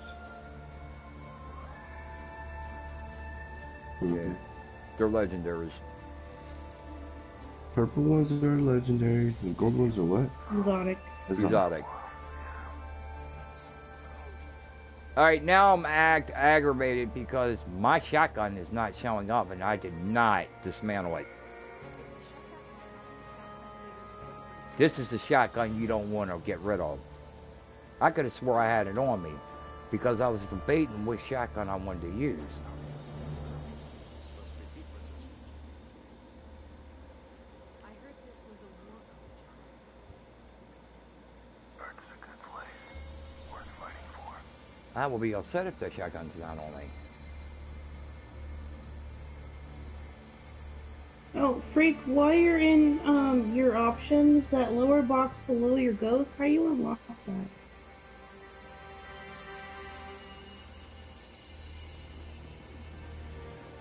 Speaker 1: Yeah, they're legendaries.
Speaker 9: Purple ones are legendary, and gold ones are what?
Speaker 6: Exotic.
Speaker 1: Exotic. Alright, now I'm aggravated because my shotgun is not showing up and I did not dismantle it. This is a shotgun you don't want to get rid of. I could have swore I had it on me because I was debating which shotgun I wanted to use.
Speaker 5: I heard this was a war college.
Speaker 2: Earth's a good place. Worth fighting for.
Speaker 1: I will be upset if the shotgun's not on me.
Speaker 6: Oh, Freak, while you're in your options, that lower box below your ghost, how do you unlock that?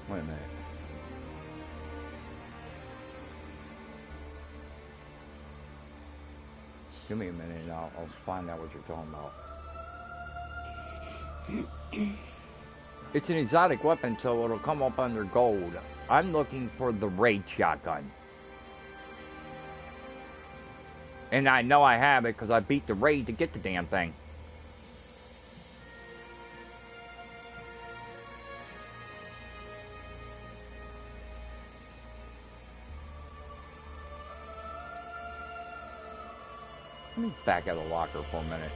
Speaker 1: Wait a minute. Give me a minute and I'll find out what you're talking about. It's an exotic weapon, so it'll come up under gold. I'm looking for the raid shotgun. And I know I have it because I beat the raid to get the damn thing. Let me back out of the locker for a minute.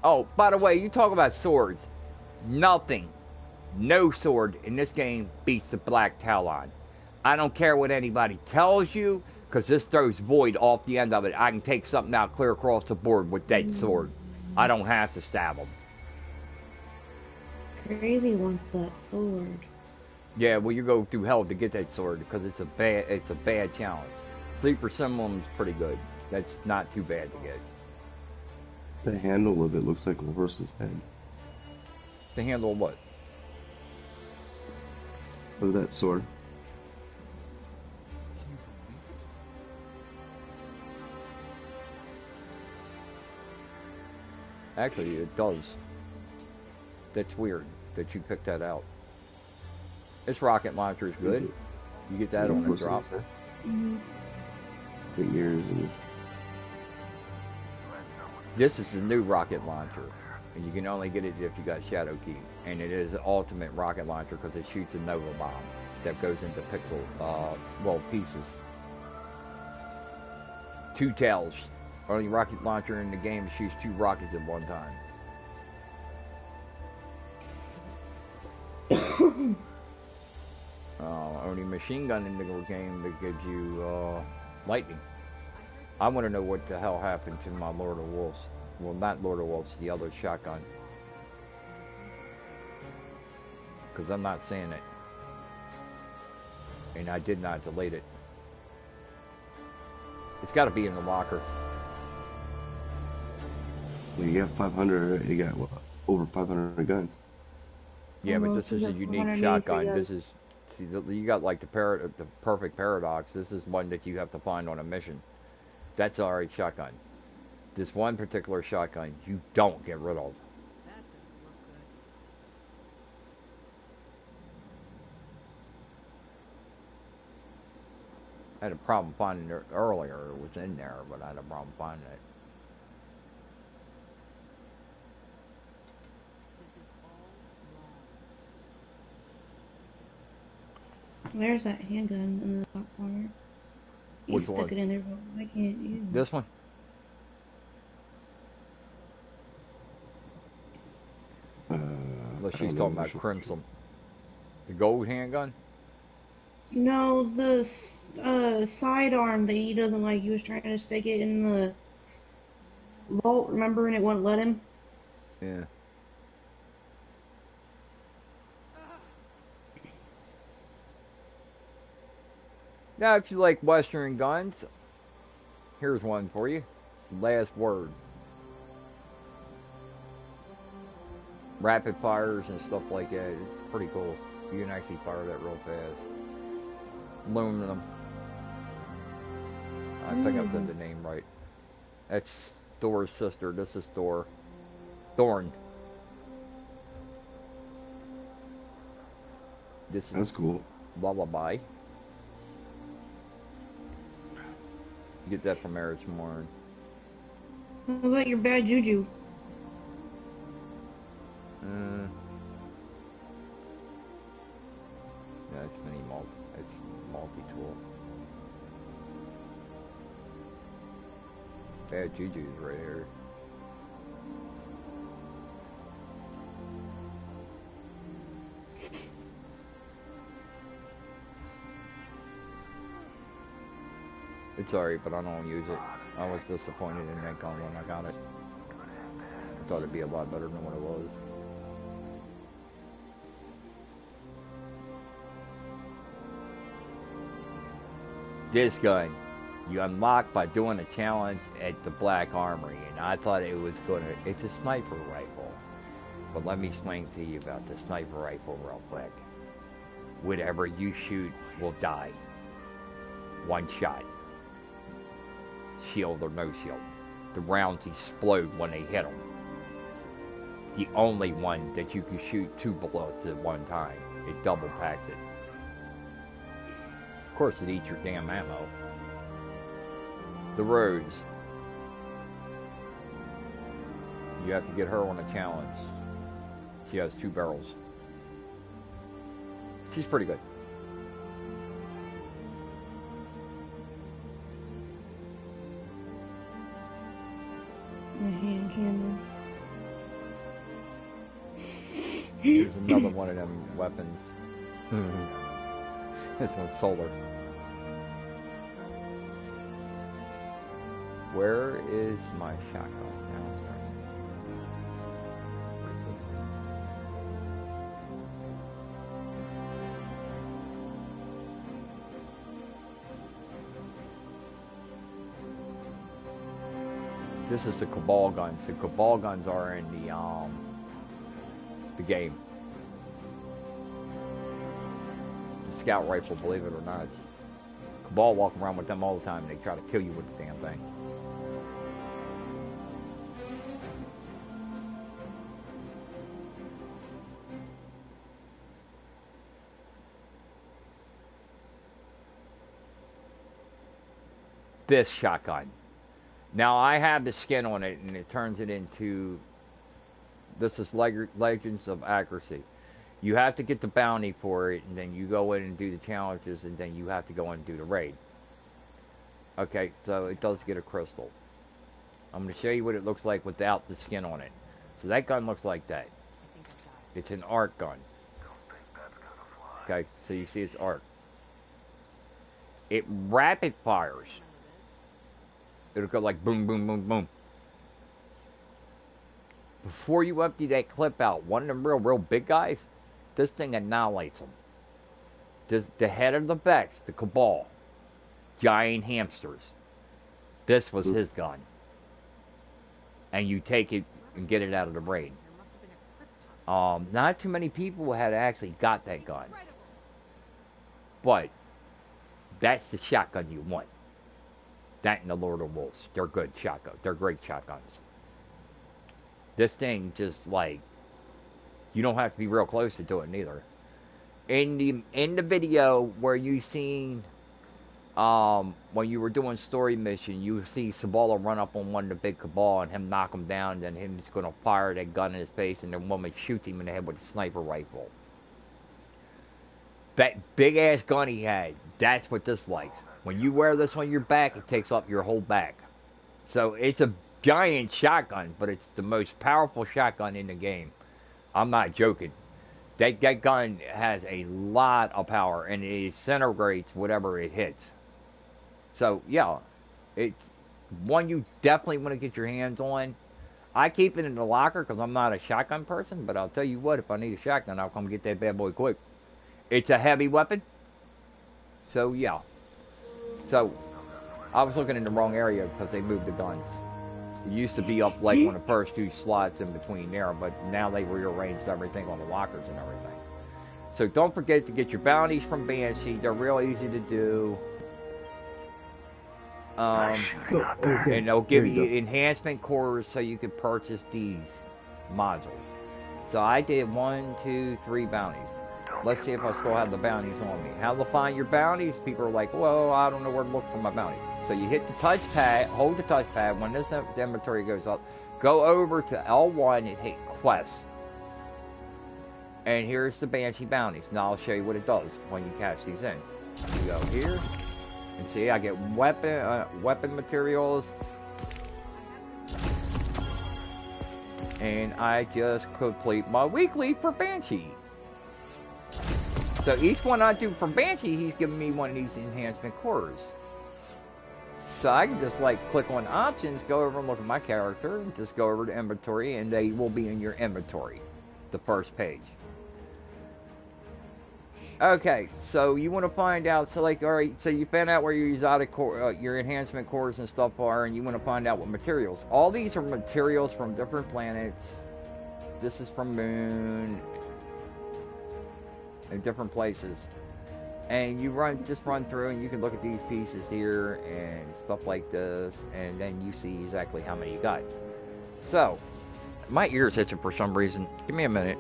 Speaker 1: Oh, by the way, you talk about swords. Nothing, no sword in this game beats the Black Talon. I don't care what anybody tells you, because this throws void off the end of it. I can take something out clear across the board with that sword. I don't have to stab them.
Speaker 6: Crazy wants that sword.
Speaker 1: Yeah, well, you go through hell to get that sword because it's a bad challenge. Sleeper Symbol's pretty good. That's not too bad to get.
Speaker 9: The handle of it looks like a horse's head.
Speaker 1: The handle of what?
Speaker 9: Look at that sword.
Speaker 1: Actually, it does. That's weird that you picked that out. This rocket launcher is good. You get that on a drop.
Speaker 6: Mhm.
Speaker 9: 8 years and
Speaker 1: This is the new rocket launcher, and you can only get it if you got Shadow Key. And it is the ultimate rocket launcher because it shoots a Nova bomb that goes into pixel, well, pieces. 2 tails. Only rocket launcher in the game shoots 2 rockets at one time. Only machine gun in the game that gives you lightning. I want to know what the hell happened to my Lord of Wolves. Well, not Lord of Wolves, the other shotgun. Because I'm not seeing it. And I did not delete it. It's got to be in the locker.
Speaker 9: well, you got 500. You got what, over 500 guns.
Speaker 1: Yeah, but
Speaker 6: Almost
Speaker 1: this is a
Speaker 6: as if
Speaker 1: unique
Speaker 6: 183
Speaker 1: shotgun.
Speaker 6: guns.
Speaker 1: This is, see, you got like the perfect paradox. This is one that you have to find on a mission. That's alright shotgun. This one particular shotgun, you don't get rid of.
Speaker 7: That doesn't look good.
Speaker 1: I had a problem finding it earlier. It was in there, but I had a problem finding it.
Speaker 7: This is all wrong.
Speaker 6: There's that handgun in the top corner. You
Speaker 1: Which
Speaker 6: stuck
Speaker 1: one?
Speaker 6: it in there, but I can't use it.
Speaker 1: This one? Unless
Speaker 9: I
Speaker 1: she's
Speaker 9: don't know
Speaker 1: talking about
Speaker 9: which one.
Speaker 1: Crimson. The gold handgun?
Speaker 6: No, the sidearm that he doesn't like. He was trying to stick it in the vault, remember, and it wouldn't let him.
Speaker 1: Yeah. Now, if you like Western guns, here's one for you. Last Word. Rapid fires and stuff like that. It's pretty cool. You can actually fire that real fast. Aluminum. I think I said the name right. That's Thor's sister. This is Thor. Thorn. This is
Speaker 9: That's cool.
Speaker 1: Lullaby. You get that from Marriage Morn.
Speaker 6: What about your bad juju?
Speaker 1: Yeah, it's it's multi-tool. Bad Juju's right here. It's alright, but I don't use it. I was disappointed in that gun when I got it. I thought it'd be a lot better than what it was. This gun, you unlock by doing a challenge at the Black Armory, and I thought it was it's a sniper rifle. But let me explain to you about the sniper rifle real quick. Whatever you shoot will die. One shot. Shield or no shield. The rounds explode when they hit them. The only one that you can shoot 2 bullets at one time. It double packs it. Of course it eats your damn ammo. The Rose. You have to get her on a challenge. She has 2 barrels. She's pretty good.
Speaker 6: The hand cannon.
Speaker 1: There's another one of them weapons. This one's solar. Where is my shotgun? Now I'm sorry. What is this? This is the Cabal guns. The Cabal guns are in the game. scout rifle, believe it or not. Cabal walk around with them all the time, and they try to kill you with the damn thing. This shotgun. Now I have the skin on it, and it turns it into. This is Legends of Accuracy. You have to get the bounty for it, and then you go in and do the challenges, and then you have to go in and do the raid. Okay, so it does get a crystal. I'm going to show you what it looks like without the skin on it. So that gun looks like that. It's an arc gun. Okay, so you see it's arc. It rapid fires. It'll go like boom, boom, boom, boom. Before you empty that clip out, one of them real big guys, this thing annihilates them. The head of the Vex, the Cabal, giant hamsters. This was his gun. And you take it and get it out of the raid. Not too many people had actually got that gun. But that's the shotgun you want. That and the Lord of Wolves. They're good shotguns. They're great shotguns. This thing just like, you don't have to be real close to do it neither. In the video where you seen when you were doing story mission, you see Sabala run up on one of the big Cabal and him knock him down, and then him just gonna fire that gun in his face, and the woman shoots him in the head with a sniper rifle. That big ass gun he had, that's what this likes. When you wear this on your back, it takes up your whole back. So it's a giant shotgun, but it's the most powerful shotgun in the game. I'm not joking. That gun has a lot of power, and it disintegrates whatever it hits. So yeah, it's one you definitely want to get your hands on. I keep it in the locker because I'm not a shotgun person, but I'll tell you what, if I need a shotgun, I'll come get that bad boy quick. It's a heavy weapon. So yeah. So I was looking in the wrong area because they moved the guns. It used to be up like one of the first two slots in between there, but now they rearranged everything on the lockers and everything. So don't forget to get your bounties from Banshee. They're real easy to do. And they'll give you enhancement cores so you can purchase these modules. So I did 1, 2, 3 bounties. Let's see if I still have the bounties on me. How to find your bounties? People are like, well, I don't know where to look for my bounties. So you hit the touchpad, hold the touchpad. When this inventory goes up, go over to L1 and hit Quest. And here's the Banshee bounties. Now I'll show you what it does when you catch these in. You go here, and see I get weapon materials. And I just complete my weekly for Banshee. So each one I do for Banshee, he's giving me one of these enhancement cores. So I can just like click on options, go over and look at my character, and just go over to inventory, and they will be in your inventory, the first page. Okay, so you want to find out, so like, alright, so you found out where your exotic core, your enhancement cores and stuff are, and you want to find out what materials. All these are materials from different planets. This is from Moon, in different places. And you just run through, and you can look at these pieces here and stuff like this, and then you see exactly how many you got. So, my ear's itching for some reason. Give me a minute,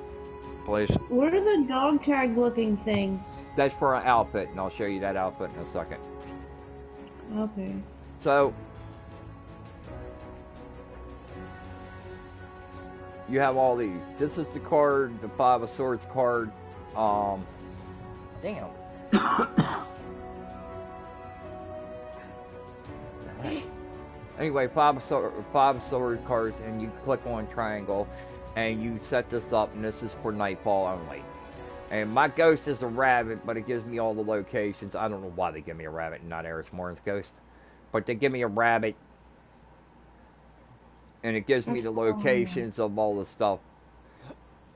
Speaker 1: please.
Speaker 6: What are the dog tag looking things?
Speaker 1: That's for an outfit, and I'll show you that outfit in a second.
Speaker 6: Okay.
Speaker 1: So, you have all these. This is the card, the 5 of Swords card. Damn. Anyway, 5 of Swords cards, and you click on triangle, and you set this up, and this is for nightfall only. And my ghost is a rabbit, but it gives me all the locations. I don't know why they give me a rabbit and not Eris Morin's ghost, but they give me a rabbit, and it gives me the locations of all the stuff.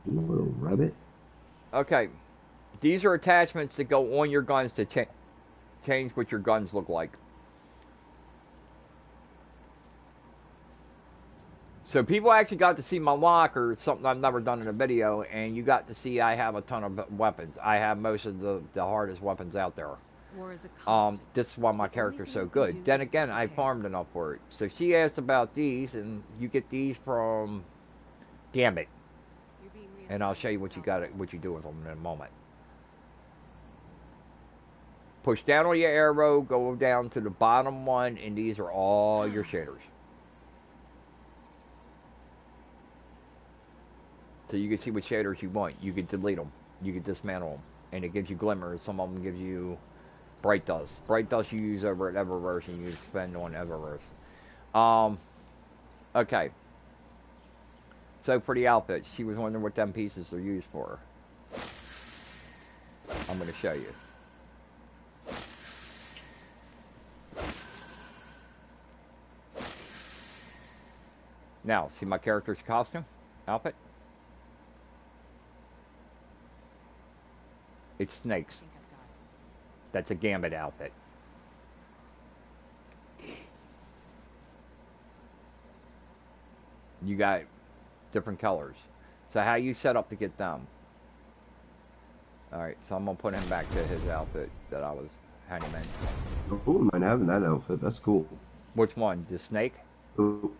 Speaker 9: Little rabbit.
Speaker 1: Okay, these are attachments that go on your guns to change what your guns look like. So people actually got to see my locker, something I've never done in a video, and you got to see I have a ton of weapons. I have most of the hardest weapons out there.
Speaker 7: War is a constant.
Speaker 1: This is why my
Speaker 7: The only
Speaker 1: character's
Speaker 7: thing
Speaker 1: so
Speaker 7: you can
Speaker 1: good.
Speaker 7: do
Speaker 1: Then
Speaker 7: is
Speaker 1: again, I
Speaker 7: prepare.
Speaker 1: farmed enough for it. So she asked about these, and you get these from Gambit,
Speaker 7: You're being
Speaker 1: and I'll show you
Speaker 7: reassigned
Speaker 1: what
Speaker 7: to
Speaker 1: you do with them in a moment. Push down on your arrow, go down to the bottom one, and these are all your shaders. So you can see what shaders you want. You can delete them. You can dismantle them. And it gives you glimmers. Some of them gives you bright dust. Bright dust you use over at Eververse and you spend on Eververse. Okay. So for the outfits, she was wondering what them pieces are used for. I'm going to show you. Now, see my character's costume? Outfit? It's snakes.
Speaker 7: I think I've got it.
Speaker 1: That's a Gambit outfit. You got different colors. So how you set up to get them? Alright, so I'm going to put him back to his outfit that I was had him in.
Speaker 9: I wouldn't mind having that outfit. That's cool.
Speaker 1: Which one? The snake?
Speaker 9: Oh,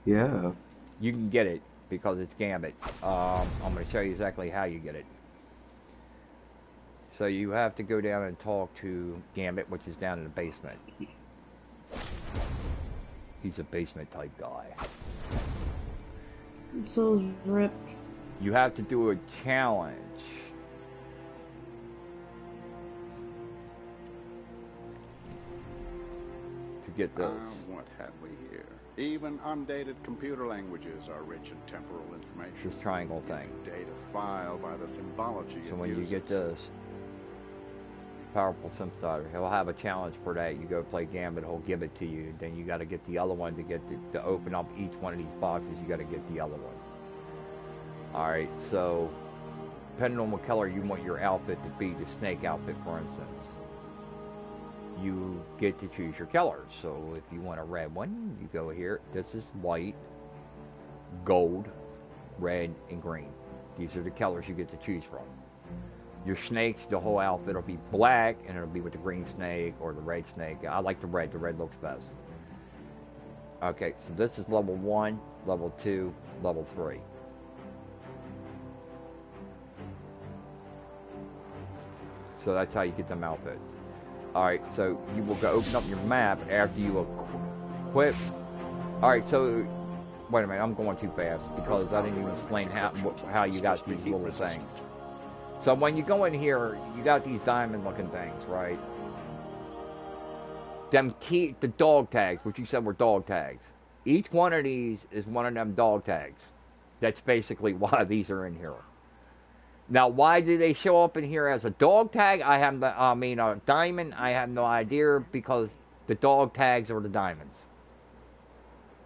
Speaker 9: yeah.
Speaker 1: You can get it because it's Gambit. I'm going to show you exactly how you get it. So you have to go down and talk to Gambit, which is down in the basement. He's a basement type guy.
Speaker 6: So is Rip.
Speaker 1: You have to do a challenge. To get this.
Speaker 10: What have we here? Even undated computer languages are rich in temporal information.
Speaker 1: This triangle thing.
Speaker 10: Data file by the symbology
Speaker 1: So
Speaker 10: of
Speaker 1: when you
Speaker 10: users.
Speaker 1: get this powerful synthesizer, he'll have a challenge for that. You go play Gambit, he'll give it to you. Then you got to get the other one to get to open up each one of these boxes. You got to get the other one. All right, so depending on what color you want your outfit to be, the snake outfit, for instance, you get to choose your colors. So if you want a red one, you go here. This is white, gold, red, and green. These are the colors you get to choose from. Your snakes, the whole outfit will be black, and it'll be with the green snake or the red snake. I like the red. The red looks best. Okay, so this is level 1, level 2, level 3. So that's how you get them outfits. Alright, so you will go open up your map after you equip. Alright, so wait a minute, I'm going too fast because I didn't even explain how you got these little things. So when you go in here, you got these diamond looking things, right? The dog tags, which you said were dog tags. Each one of these is one of them dog tags. That's basically why these are in here. Now, why do they show up in here as a dog tag? A diamond. I have no idea because the dog tags are the diamonds.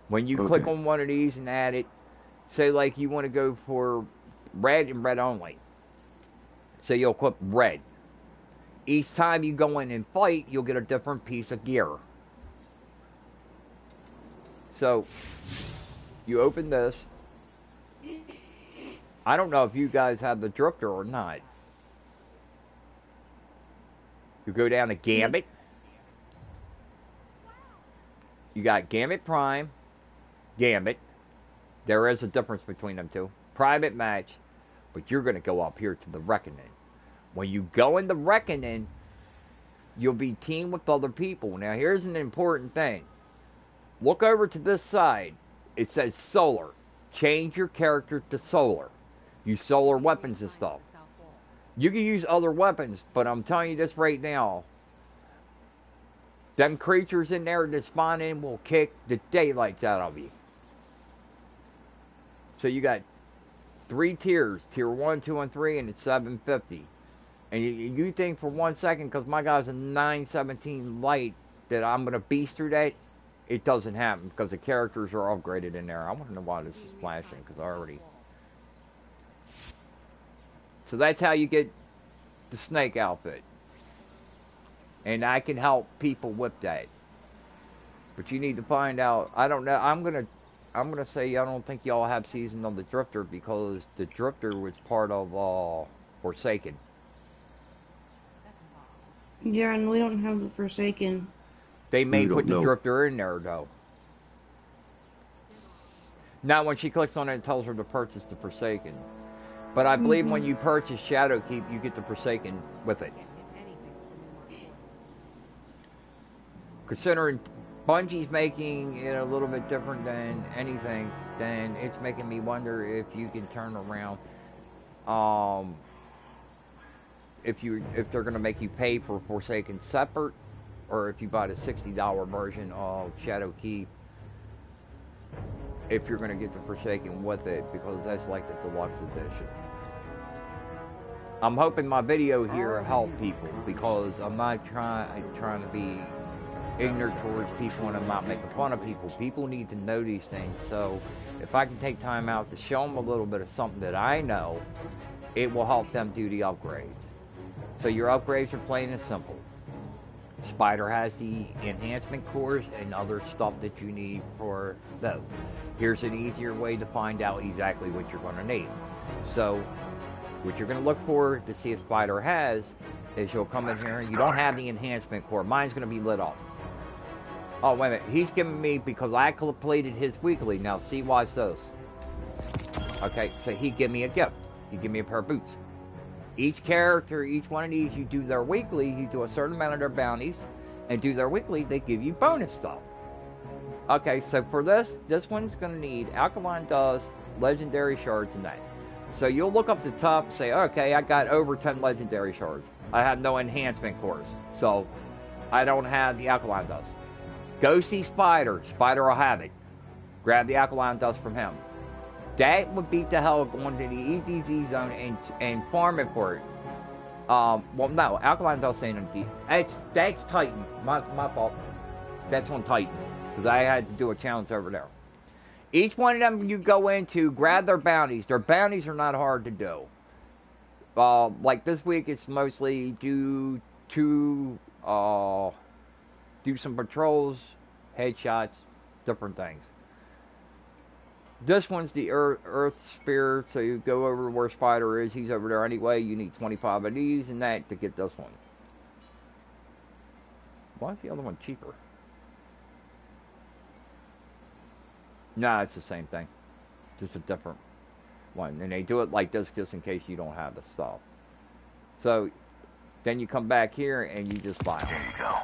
Speaker 1: When you click on one of these and add it, say like you want to go for red and red only. So you'll equip red. Each time you go in and fight, you'll get a different piece of gear. So, you open this. I don't know if you guys have the drifter or not. You go down to Gambit. You got Gambit Prime, Gambit. There is a difference between them two. Private match, but you're going to go up here to the Reckoning. When you go in the Reckoning, you'll be teamed with other people. Now, here's an important thing. Look over to this side. It says Solar. Change your character to Solar. Use solar weapons and stuff. You can use other weapons, but I'm telling you this right now. Them creatures in there that spawn in will kick the daylights out of you. So you got 3 tiers. Tier 1, 2, and 3, and it's 750. And you think for 1 second, because my guy's a 917 light, that I'm going to beast through that? It doesn't happen, because the characters are upgraded in there. I want to know why this is flashing, because I already... So that's how you get the snake outfit. And I can help people with that. But you need to find out. I don't know. I'm I'm gonna say I don't think y'all have Season of the Drifter because the Drifter was part of Forsaken.
Speaker 7: That's impossible.
Speaker 6: Yeah, and we don't have the Forsaken.
Speaker 1: They may
Speaker 9: We
Speaker 1: put
Speaker 9: don't
Speaker 1: the
Speaker 9: know.
Speaker 1: Drifter in there though. Now when she clicks on it, it tells her to purchase the Forsaken. But I believe when you purchase Shadowkeep, you get the Forsaken with it.
Speaker 7: Can't hit anything with the new Mark IVs.
Speaker 1: Considering Bungie's making it a little bit different than anything, then it's making me wonder if you can turn around. If they're gonna make you pay for Forsaken separate, or if you buy the $60 version of Shadowkeep, if you're gonna get the Forsaken with it, because that's like the deluxe edition. I'm hoping my video here will help people because I'm not trying to be ignorant towards people and I'm not making fun of people. People need to know these things. So if I can take time out to show them a little bit of something that I know, it will help them do the upgrades. So your upgrades are plain and simple. Spider has the enhancement cores and other stuff that you need for those. Here's an easier way to find out exactly what you're going to need. So what you're going to look for to see if Spider has is you'll come in here and you don't have the enhancement core. Mine's going to be lit up. Oh, wait a minute. He's giving me, because I completed his weekly. Now, see, watch this. Okay, so he give me a gift. He give me a pair of boots. Each character, each one of these, you do their weekly, you do a certain amount of their bounties, and do their weekly, they give you bonus stuff. Okay, so for this one's going to need Alkaline Dust, Legendary Shards, and that. So you'll look up the top and say, okay, I got over 10 Legendary Shards. I have no enhancement cores, so I don't have the Alkaline Dust. Go see Spider. Spider will have it. Grab the Alkaline Dust from him. That would beat the hell of going to the EDZ zone and farming for it. Well, no, Alkaline Dust ain't on D. That's Titan. My fault. That's on Titan. Because I had to do a challenge over there. Each one of them you go into, grab their bounties. Their bounties are not hard to do. Like this week, it's mostly do some patrols, headshots, different things. This one's the Earth Sphere, so you go over where Spider is. He's over there anyway. You need 25 of these and that to get this one. Why is the other one cheaper? Nah, it's the same thing. Just a different one. And they do it like this just in case you don't have the stuff. So, then you come back here and you just buy them.
Speaker 2: Here you go.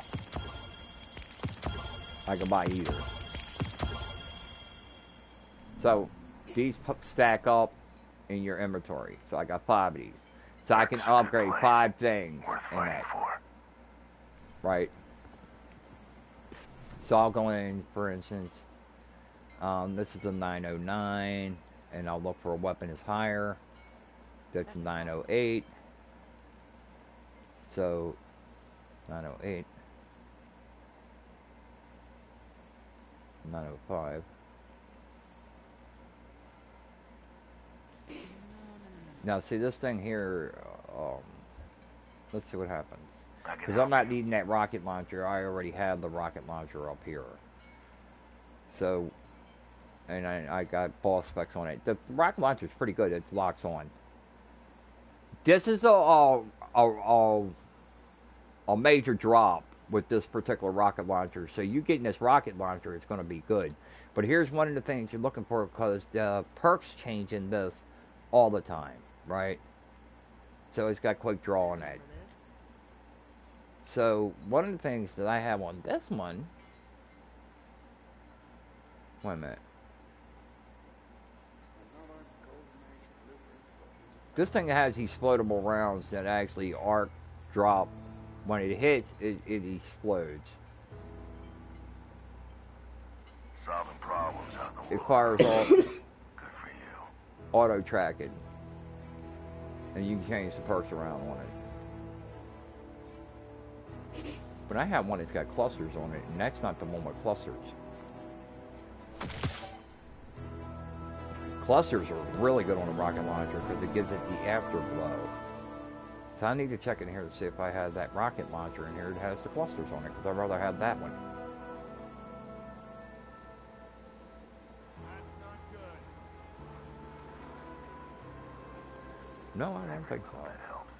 Speaker 1: I can buy either. So, these stack up in your inventory. So I got 5 of these. So I can upgrade 5 things in that. Right. So I'll go in, for instance, this is a 909, and I'll look for a weapon that's higher. That's a 908. So, 908. 905. Now, see this thing here, let's see what happens. Because I'm not needing that rocket launcher. I already have the rocket launcher up here. So, and I got boss specs on it. The rocket launcher is pretty good. It locks on. This is a major drop with this particular rocket launcher. So you getting this rocket launcher, it's going to be good. But here's one of the things you're looking for, because the perks change in this all the time, right? So it's got quick draw on that. So one of the things that I have on this one, wait a minute. This thing has these floatable rounds that actually arc drop. When it hits, it explodes.
Speaker 2: Solving problems out in the
Speaker 1: It
Speaker 2: world.
Speaker 1: fires off
Speaker 2: Good for you.
Speaker 1: auto tracking. And you can change the perks around on it. But I have one that's got clusters on it, and that's not the one with clusters. Clusters are really good on a rocket launcher because it gives it the afterglow. So I need to check in here to see if I have that rocket launcher in here that has the clusters on it, because I'd rather have that one. No, I don't think so.
Speaker 2: It helps.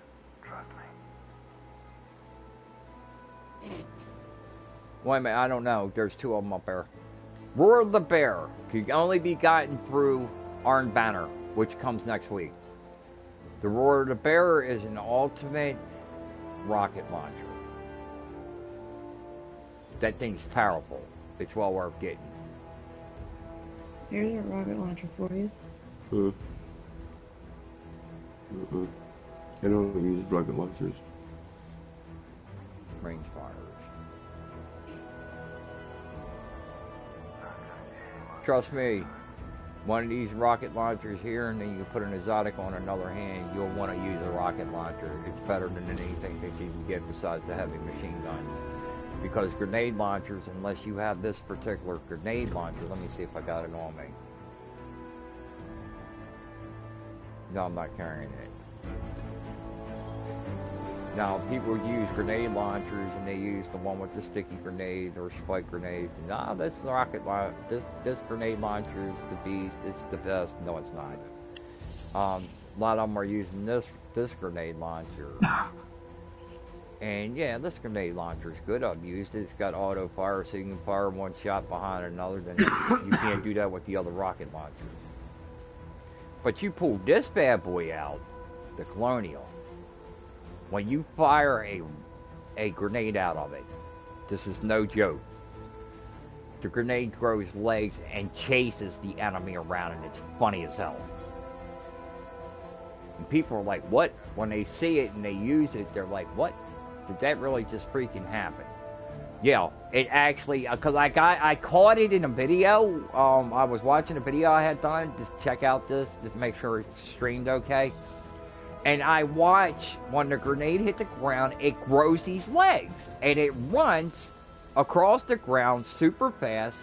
Speaker 2: Trust me.
Speaker 1: Wait a minute, I don't know. There's two of them up there. Roar of the Bear can only be gotten through Iron Banner, which comes next week. The Roar of the Bear is an ultimate rocket launcher. That thing's powerful. It's well worth getting.
Speaker 6: Here's a rocket launcher for you.
Speaker 9: I don't use rocket launchers.
Speaker 1: Range fires. Trust me, one of these rocket launchers here, and then you can put an exotic on another hand, you'll want to use a rocket launcher. It's better than anything that you can get besides the heavy machine guns. Because grenade launchers, unless you have this particular grenade launcher, let me see if I got it on me. No, I'm not carrying it. Now, people use grenade launchers, and they use the one with the sticky grenades or spike grenades. And this this grenade launcher is the beast. It's the best. No, it's not. A lot of them are using this grenade launcher. And yeah, this grenade launcher is good. I've used it. It's got auto fire, so you can fire one shot behind another. Then you can't do that with the other rocket launcher. But you pull this bad boy out, the Colonial. When you fire a grenade out of it, this is no joke. The grenade grows legs and chases the enemy around, and it's funny as hell. And people are like, what? When they see it and they use it, they're like, what? Did that really just freaking happen? Yeah, it actually, because I caught it in a video. I was watching a video I had done. Just check out this. Just make sure it's streamed okay. And I watch when the grenade hit the ground, it grows these legs. And it runs across the ground super fast,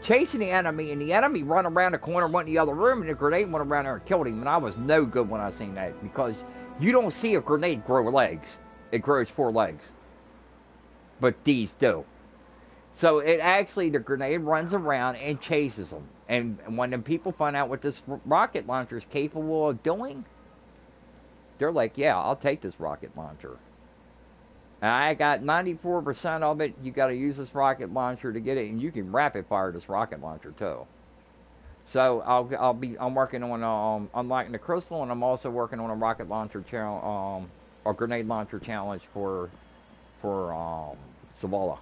Speaker 1: chasing the enemy. And the enemy run around the corner, went in the other room, and the grenade went around there and killed him. And I was no good when I seen that, because you don't see a grenade grow legs. It grows 4 legs. But these do. So it actually, the grenade runs around and chases them. And when the people find out what this rocket launcher is capable of doing, they're like, yeah, I'll take this rocket launcher. And I got 94% of it. You got to use this rocket launcher to get it, and you can rapid fire this rocket launcher too. So I'm working on unlocking the crystal, and I'm also working on a rocket launcher challenge, a grenade launcher challenge for Zavala.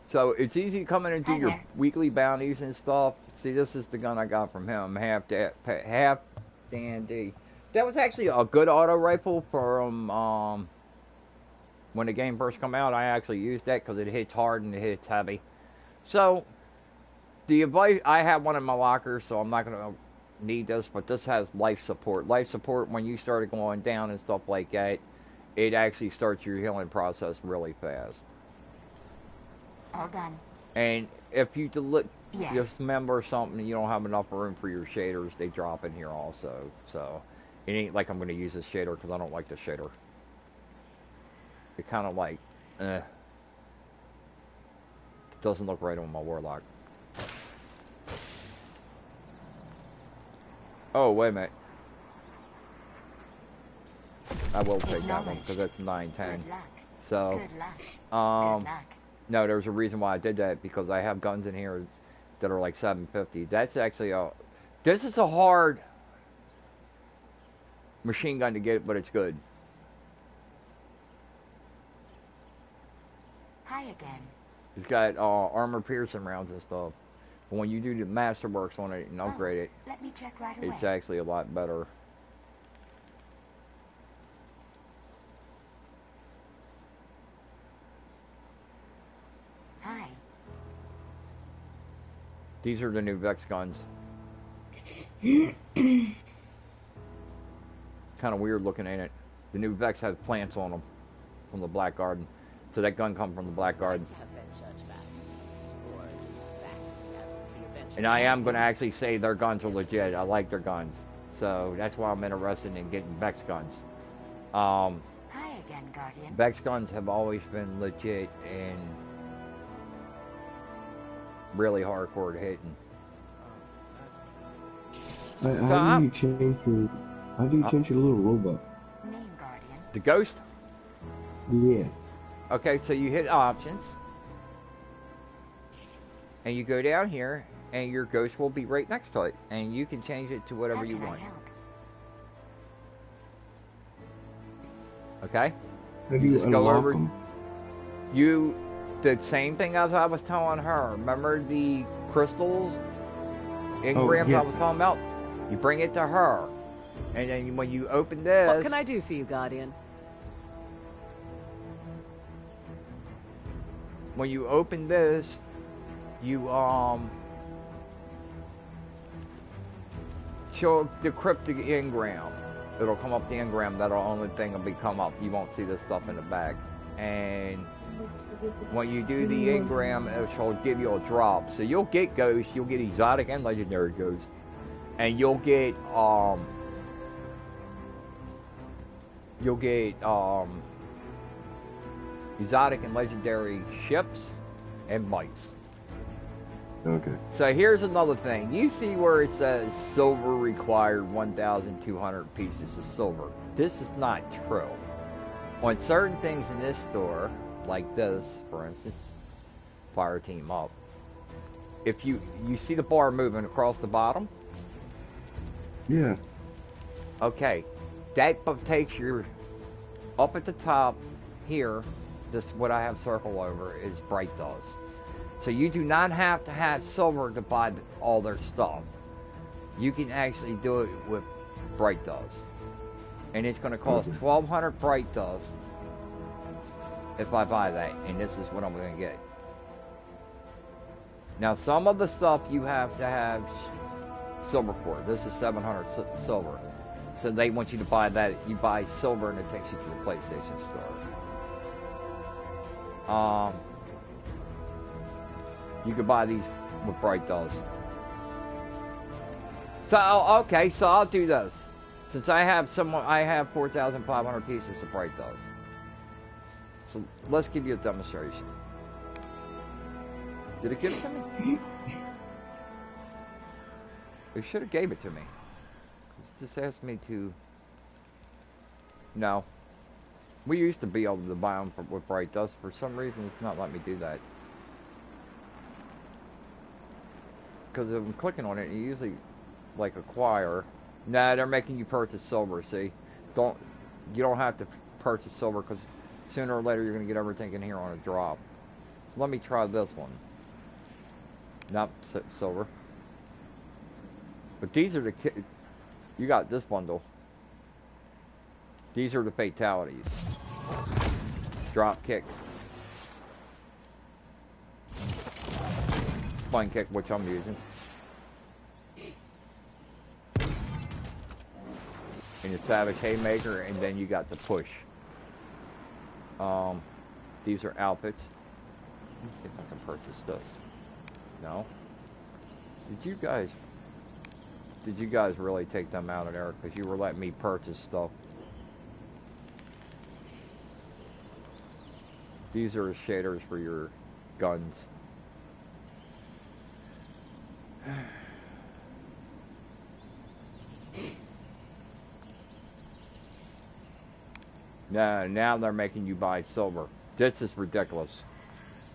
Speaker 1: So it's easy to come in and do your weekly bounties and stuff. See, this is the gun I got from him, half dandy. That was actually a good auto rifle for when the game first come out. I actually used that because it hits hard and it hits heavy. So the advice, I have one in my locker, so I'm not gonna need this, but this has life support. Life support, when you start going down and stuff like that, it actually starts your healing process really fast.
Speaker 11: All done.
Speaker 1: And if you just remember something, you don't have enough room for your shaders, they drop in here also. So it ain't like I'm going to use this shader because I don't like the shader. It kind of like, it doesn't look right on my Warlock. Oh, wait a minute. I will take that one because that's 910. So, no, there's a reason why I did that, because I have guns in here that are like 750. That's actually this is a hard machine gun to get, but it's good.
Speaker 11: Hi again.
Speaker 1: It's got armor piercing rounds and stuff. But when you do the masterworks on it and upgrade it,
Speaker 11: let me check right away.
Speaker 1: It's actually a lot better.
Speaker 11: Hi.
Speaker 1: These are the new Vex guns. Kind of weird looking, ain't it? The new Vex has plants on them from the Black Garden. So that gun come from the Black Garden. And I am going to actually say their guns are legit. I like their guns. So that's why I'm interested in getting Vex guns.
Speaker 11: Hi again, Guardian.
Speaker 1: Vex guns have always been legit and really hardcore hitting.
Speaker 9: How do you change your? How do you change your little robot?
Speaker 11: Name, Guardian.
Speaker 1: The ghost?
Speaker 9: Yeah.
Speaker 1: Okay, so you hit options. And you go down here, and your ghost will be right next to it. And you can change it to whatever you want. Okay?
Speaker 9: How do you
Speaker 1: just go
Speaker 9: unlock
Speaker 1: over.
Speaker 9: them?
Speaker 1: You did same thing as I was telling her. Remember the crystals, engrams
Speaker 9: yeah.
Speaker 1: I was talking about? You bring it to her. And then when you open this...
Speaker 7: What can I do for you, Guardian?
Speaker 1: When you open this, you, she'll decrypt the engram. It'll come up the engram. That'll only thing will be come up. You won't see this stuff in the back. And when you do the engram, she'll give you a drop. So you'll get ghosts. You'll get exotic and legendary ghosts. And you'll get, exotic and legendary ships and bikes.
Speaker 9: Okay.
Speaker 1: So here's another thing. You see where it says silver required 1,200 pieces of silver. This is not true. On certain things in this store, like this, for instance, fire team up. If you see the bar moving across the bottom?
Speaker 9: Yeah.
Speaker 1: Okay. That takes your, up at the top here, this what I have circled over is Bright Does. So you do not have to have silver to buy all their stuff. You can actually do it with Bright Dust. And it's going to cost 1,200 Bright Dust if I buy that. And this is what I'm going to get. Now some of the stuff you have to have silver for. This is 700 silver. So they want you to buy that. You buy silver and it takes you to the PlayStation store. You could buy these with Bright Dust. So, okay, so I'll do this. Since I have 4,500 pieces of Bright Dust. So, let's give you a demonstration. Did it give it to me? It should have gave it to me. It just asked me to... No. We used to be able to buy them with Bright Dust. For some reason, it's not letting me do that. Because if I'm clicking on it, you usually like acquire. Nah, they're making you purchase silver. See, you don't have to purchase silver because sooner or later you're gonna get everything in here on a drop. So let me try this one. Not silver, but these are the you got this bundle. These are the fatalities. Drop kick. Spine kick, which I'm using. And the Savage Haymaker, and then you got the push. These are outfits. Let me see if I can purchase this. No? Did you guys really take them out of there? Because you were letting me purchase stuff. These are shaders for your guns. Now they're making you buy silver. This is ridiculous.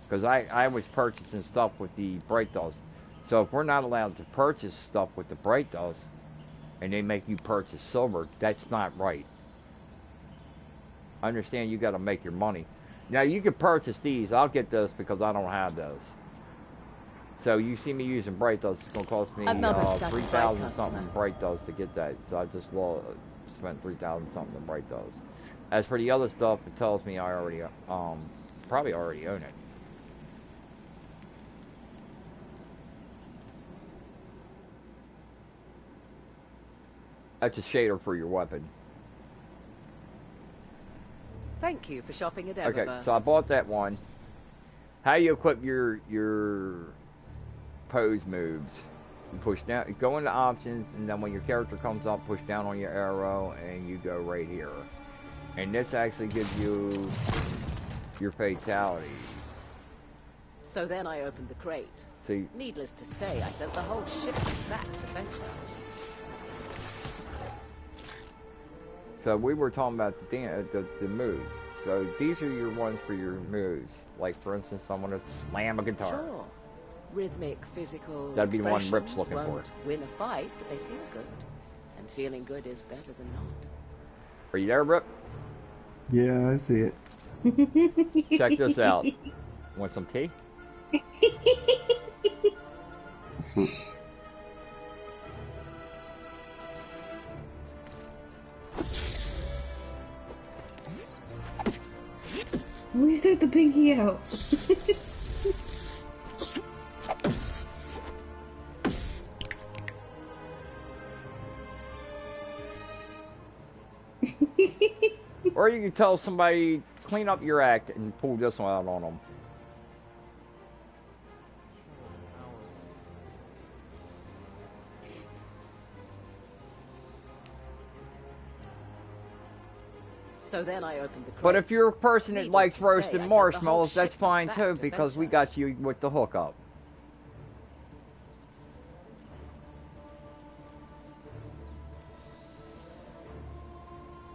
Speaker 1: Because I was purchasing stuff with the Bright Dust. So if we're not allowed to purchase stuff with the Bright Dust, and they make you purchase silver, that's not right. I understand you got to make your money. Now you can purchase these. I'll get this because I don't have those. So you see me using Bright Dust, it's going to cost me 3,000 something Bright Dust to get that. So I just spent 3,000 something in Bright Dust. As for the other stuff, it tells me I already, probably already own it. That's a shader for your weapon.
Speaker 7: Thank you for shopping at Eververse.
Speaker 1: Okay, so I bought that one. How you equip your pose moves? You push down, go into options, and then when your character comes up, push down on your arrow, and you go right here. And this actually gives you your fatalities.
Speaker 7: So then I opened the crate.
Speaker 1: See,
Speaker 7: Needless to say, I sent the whole shipment back to Benchmark.
Speaker 1: So we were talking about the moves. So these are your ones for your moves. Like for instance, I'm gonna slam a guitar.
Speaker 7: Sure. Rhythmic, physical
Speaker 1: That'd be the one Rip's
Speaker 7: expressions
Speaker 1: looking for.
Speaker 7: won't win a fight, but they feel good. And feeling good is better than not.
Speaker 1: Are you there, Rip?
Speaker 9: Yeah, I see it.
Speaker 1: Check this out. Want some tea?
Speaker 6: We start the pinky out.
Speaker 1: Or you can tell somebody, clean up your act and pull this one out on them.
Speaker 7: So then I opened the crate.
Speaker 1: But if you're a person that
Speaker 7: Needless
Speaker 1: likes
Speaker 7: to say,
Speaker 1: roasted
Speaker 7: I sent the whole
Speaker 1: marshmallows, that's
Speaker 7: shipment
Speaker 1: fine
Speaker 7: back
Speaker 1: too,
Speaker 7: to
Speaker 1: because we
Speaker 7: Venture.
Speaker 1: got you with the hookup.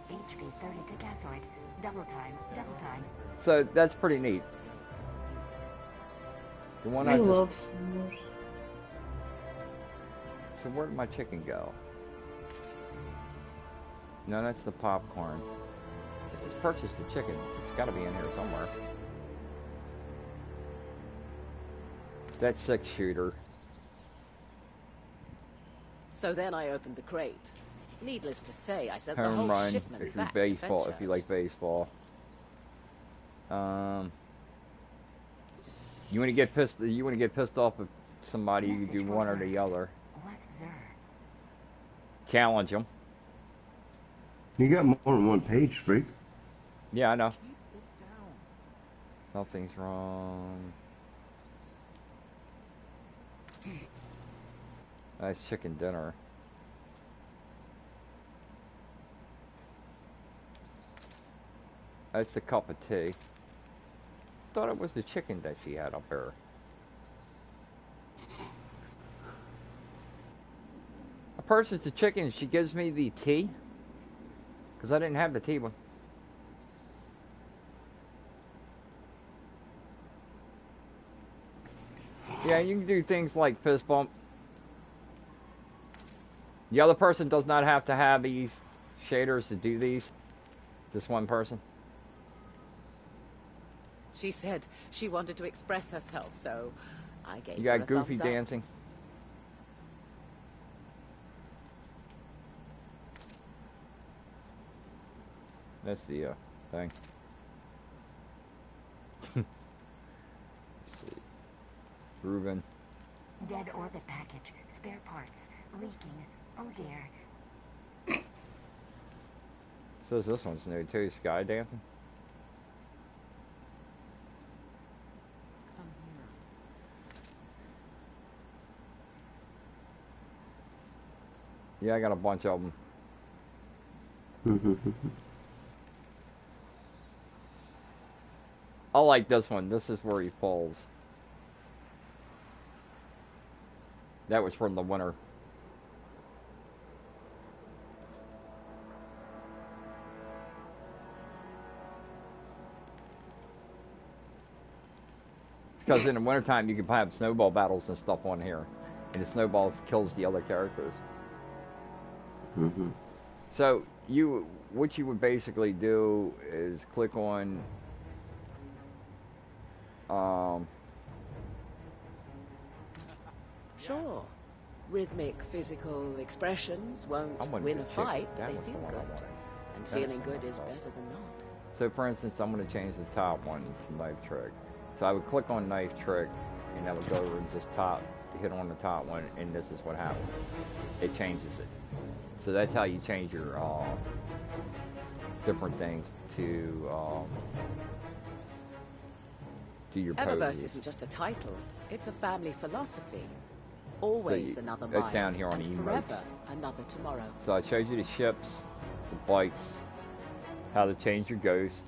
Speaker 11: HP 30 to gasoid. Double time, double time.
Speaker 1: So that's pretty neat. The one
Speaker 6: I
Speaker 1: just...
Speaker 6: love s'mores.
Speaker 1: So where did my chicken go? No, that's the popcorn. I just purchased a chicken. It's got to be in here somewhere. That's 6-shooter.
Speaker 7: So then I opened the crate. Needless to say, I sent the
Speaker 1: Home
Speaker 7: whole
Speaker 1: run
Speaker 7: shipment
Speaker 1: if you're
Speaker 7: back
Speaker 1: baseball.
Speaker 7: to
Speaker 1: If you
Speaker 7: Venture.
Speaker 1: like baseball. You want to get pissed? You want to get pissed off at somebody? You do one or the other.
Speaker 11: What's Zer?
Speaker 1: Challenge them.
Speaker 9: You got more than one page, Freak.
Speaker 1: Yeah, I know. Nothing's wrong. Nice chicken dinner. That's the cup of tea. Thought it was the chicken that she had up there. I purchased the chicken. She gives me the tea. Because I didn't have the tea one. Yeah, you can do things like fist bump. The other person does not have to have these shaders to do these. Just one person.
Speaker 7: She said she wanted to express herself, so I gave
Speaker 1: You
Speaker 7: her
Speaker 1: got
Speaker 7: a
Speaker 1: Goofy
Speaker 7: thumbs up.
Speaker 1: dancing. That's the thing. Let's see. Ruben.
Speaker 11: Dead orbit package. Spare parts. Leaking. Oh dear.
Speaker 1: Says this one's new too. Sky dancing.
Speaker 3: Come here.
Speaker 1: Yeah, I got a bunch of them. I like this one. This is where he falls. That was from the winter. Because in the wintertime you can have snowball battles and stuff on here. And the snowballs kills the other characters. So what you would basically do is click on
Speaker 7: Sure. Rhythmic, physical expressions won't win a fight, but they feel good. And feeling good is better than not.
Speaker 1: So for instance, I'm going to change the top one to knife trick. So I would click on knife trick and I would go over and just hit on the top one, and this is what happens. It changes it. So that's how you change your different things to do your
Speaker 7: Eververse
Speaker 1: poses.
Speaker 7: isn't just a title, it's a family philosophy. Always another mile,
Speaker 1: it's down here on
Speaker 7: and
Speaker 1: emotes.
Speaker 7: forever another tomorrow.
Speaker 1: So I showed you the ships, the bikes, how to change your ghost.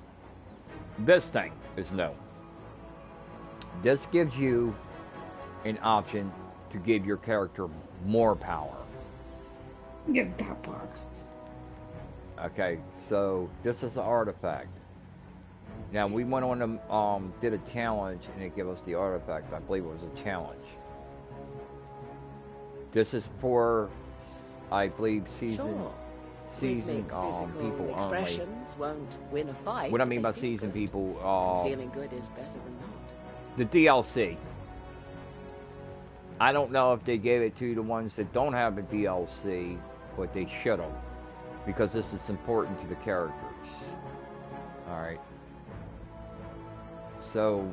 Speaker 1: This thing is new. This gives you an option to give your character more power.
Speaker 6: Get that box.
Speaker 1: Okay, so this is an artifact. Now we went on did a challenge and it gave us the artifact. I believe it was a challenge. This is for, I believe, season people only.
Speaker 7: Won't win a fight,
Speaker 1: What I mean by season people,
Speaker 7: feeling good is better than not.
Speaker 1: The DLC. I don't know if they gave it to the ones that don't have the DLC, but they should have, because this is important to the characters. All right. So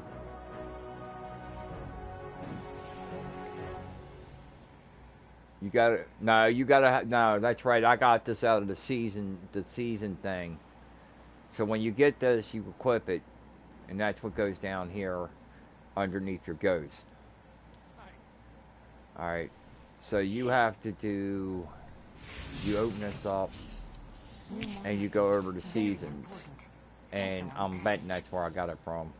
Speaker 1: you gotta no, that's right. I got this out of the season thing. So when you get this, you equip it, and that's what goes down here underneath your ghost. All right. So you have to do. You open this up, and you go over to seasons, and I'm betting that's where I got it from.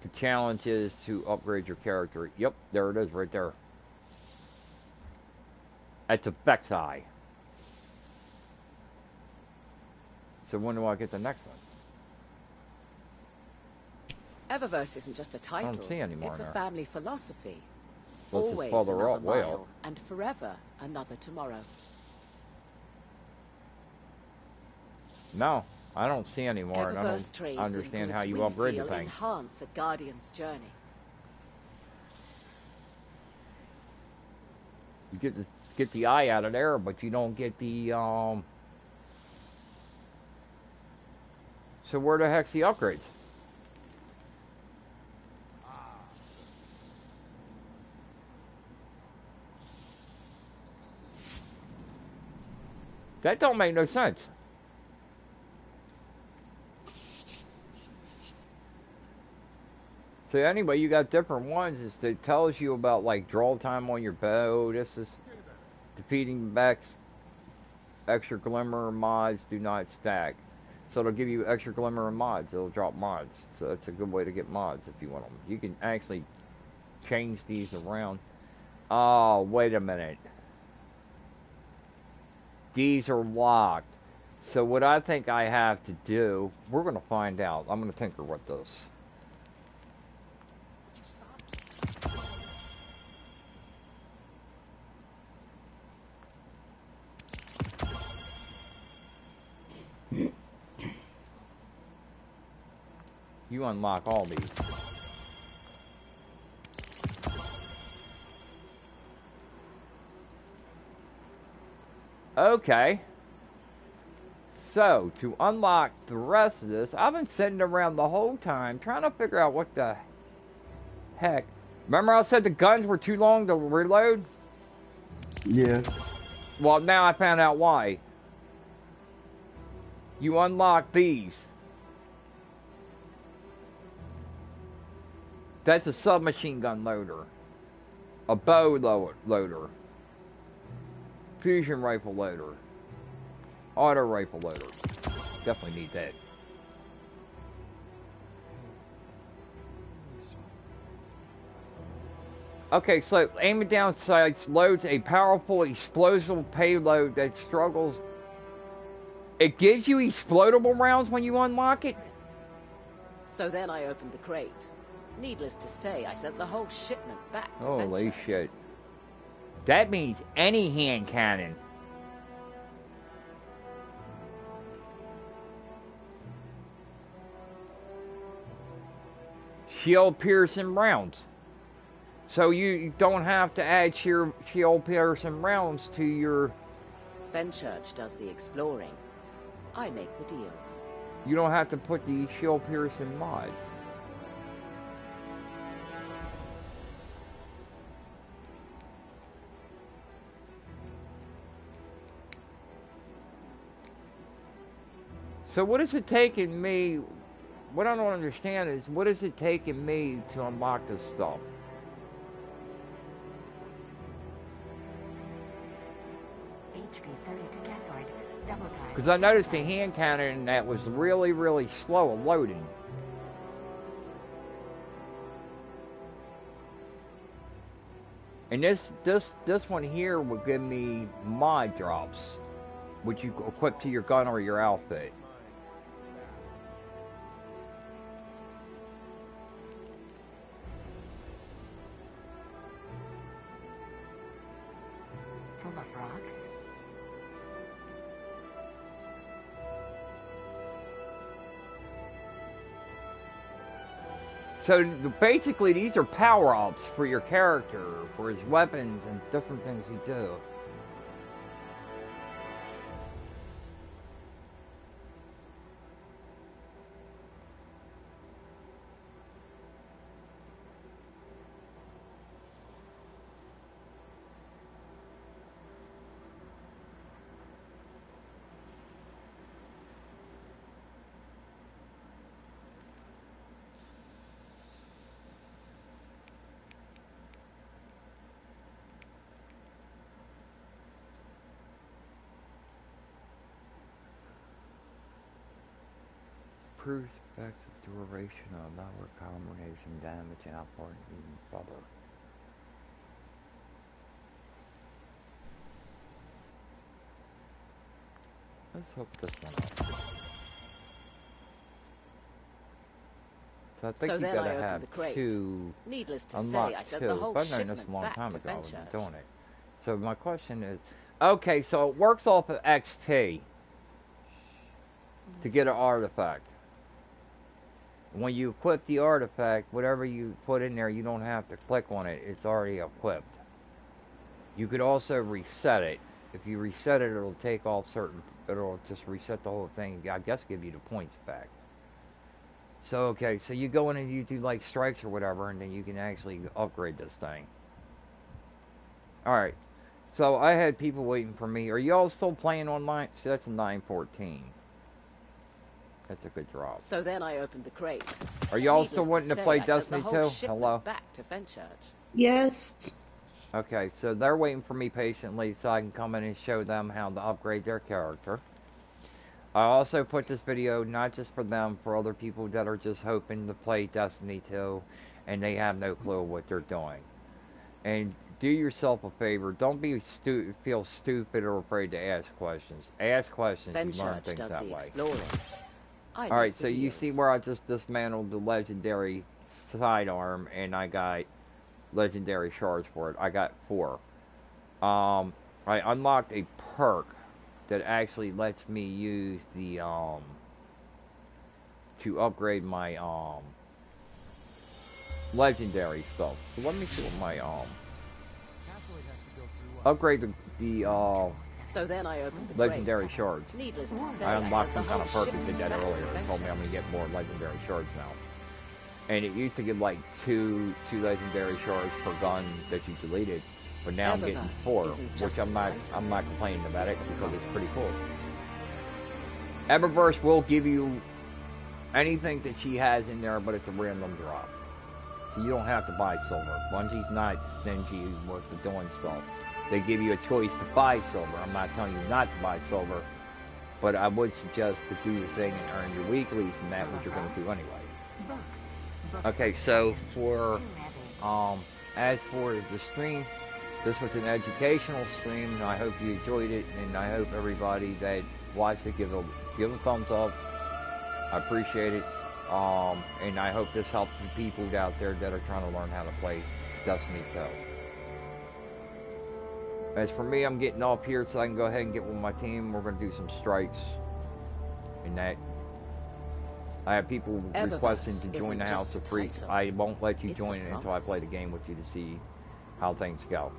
Speaker 1: The challenge is to upgrade your character. Yep, there it is right there. That's a Vexi. So when do I get the next one?
Speaker 7: Eververse isn't just a title.
Speaker 1: I don't see any more
Speaker 7: it's
Speaker 1: in
Speaker 7: a
Speaker 1: there.
Speaker 7: family philosophy.
Speaker 1: Let's just
Speaker 7: Always
Speaker 1: follow
Speaker 7: another
Speaker 1: up way
Speaker 7: mile,
Speaker 1: up.
Speaker 7: and forever another tomorrow.
Speaker 1: No, I don't see any more, and I
Speaker 7: Eververse
Speaker 1: don't
Speaker 7: trades
Speaker 1: understand
Speaker 7: in
Speaker 1: how
Speaker 7: goods
Speaker 1: you
Speaker 7: we
Speaker 1: upgrade the
Speaker 7: feel
Speaker 1: thing.
Speaker 7: enhance a Guardian's journey.
Speaker 1: You get the eye out of there, but you don't get the So where the heck's the upgrades? That don't make no sense. So anyway, you got different ones. It tells you about like draw time on your bow. This is defeating Vex. Extra glimmer mods do not stack. So it'll give you extra glimmer and mods. It'll drop mods. So that's a good way to get mods if you want them. You can actually change these around. Oh, wait a minute. These are locked. So what I think I have to do, we're going to find out. I'm going to tinker with this. You unlock all these. Okay. So, to unlock the rest of this, I've been sitting around the whole time trying to figure out what the heck. Remember I said the guns were too long to reload?
Speaker 9: Yeah.
Speaker 1: Well, now I found out why. You unlock these. That's a submachine gun loader. A bow loader. Fusion rifle loader. Auto rifle loader. Definitely need that. Okay, so aiming down sights loads a powerful explosive payload that struggles. It gives you explodable rounds when you unlock it?
Speaker 7: So then I opened the crate. Needless to say, I sent the whole shipment back to
Speaker 1: Holy
Speaker 7: Fenchurch.
Speaker 1: shit. That means any hand cannon. Shield piercing rounds. So you don't have to add shield piercing rounds to your...
Speaker 7: Fenchurch does the exploring. I make the deals.
Speaker 1: You don't have to put the shield piercing mod. So what is it taking me... What I don't understand is, what is it taking me to unlock this stuff? Because I noticed the hand cannon that was really, really slow at loading. And this one here will give me mod drops. which you equip to your gun or your outfit.
Speaker 11: Full of rocks?
Speaker 1: So basically, these are power-ups for your character, for his weapons and different things you do. Improves effective duration of lower combination damage and output even further. Let's hook this one up. So I think you gotta have two.
Speaker 7: Needless to
Speaker 1: unlock
Speaker 7: say, I sent
Speaker 1: two.
Speaker 7: the whole
Speaker 1: If I'd known this a
Speaker 7: shipment
Speaker 1: long
Speaker 7: back
Speaker 1: time
Speaker 7: to
Speaker 1: ago, I would
Speaker 7: Fenchurch.
Speaker 1: be doing it. So my question is, okay, so it works off of XP to get an artifact. When you equip the artifact, whatever you put in there, you don't have to click on it. It's already equipped. You could also reset it. If you reset it, it'll take off certain... It'll just reset the whole thing. I guess give you the points back. So, okay, so you go in and you do, like, strikes or whatever, and then you can actually upgrade this thing. Alright. So, I had people waiting for me. Are y'all still playing online? See, that's a 914. That's a good drop.
Speaker 7: So then I opened the crate.
Speaker 1: Are y'all still wanting to play Destiny 2? Hello?
Speaker 7: Back to Fenchurch.
Speaker 6: Yes.
Speaker 1: Okay, so they're waiting for me patiently so I can come in and show them how to upgrade their character. I also put this video not just for them, for other people that are just hoping to play Destiny 2 and they have no clue what they're doing. And do yourself a favor, don't be feel stupid or afraid to ask questions. Ask questions, you learn things that way. Alright, so you see where I just dismantled the legendary sidearm and I got legendary shards for it. I got 4. I unlocked a perk that actually lets me use the to upgrade my legendary stuff. So let me see what my upgrade the
Speaker 7: so then I opened the
Speaker 1: legendary shards.
Speaker 7: Needless to say,
Speaker 1: I unlocked some kind of perk that did that earlier. It told me I'm gonna get more legendary shards now. And it used to give like two legendary shards per gun that you deleted, but now I'm getting 4, which I'm not complaining about it because it's pretty cool. Eververse will give you anything that she has in there, but it's a random drop. So you don't have to buy silver. Bungie's not stingy with the doing stuff. They give you a choice to buy silver. I'm not telling you not to buy silver, but I would suggest to do the thing and earn your weeklies, and that's what you're going to do anyway. Okay, so for as for the stream, this was an educational stream, and I hope you enjoyed it, and I hope everybody that watched it give a thumbs up. I appreciate it, and I hope this helps the people out there that are trying to learn how to play Destiny 2. As for me, I'm getting off here so I can go ahead and get with my team. We're going to do some strikes and that. I have people requesting to join the House of Freaks. I won't let you join it until I play the game with you to see how things go.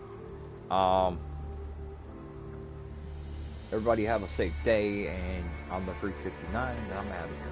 Speaker 1: Everybody have a safe day, and I'm TheFreek69, and I'm out of here.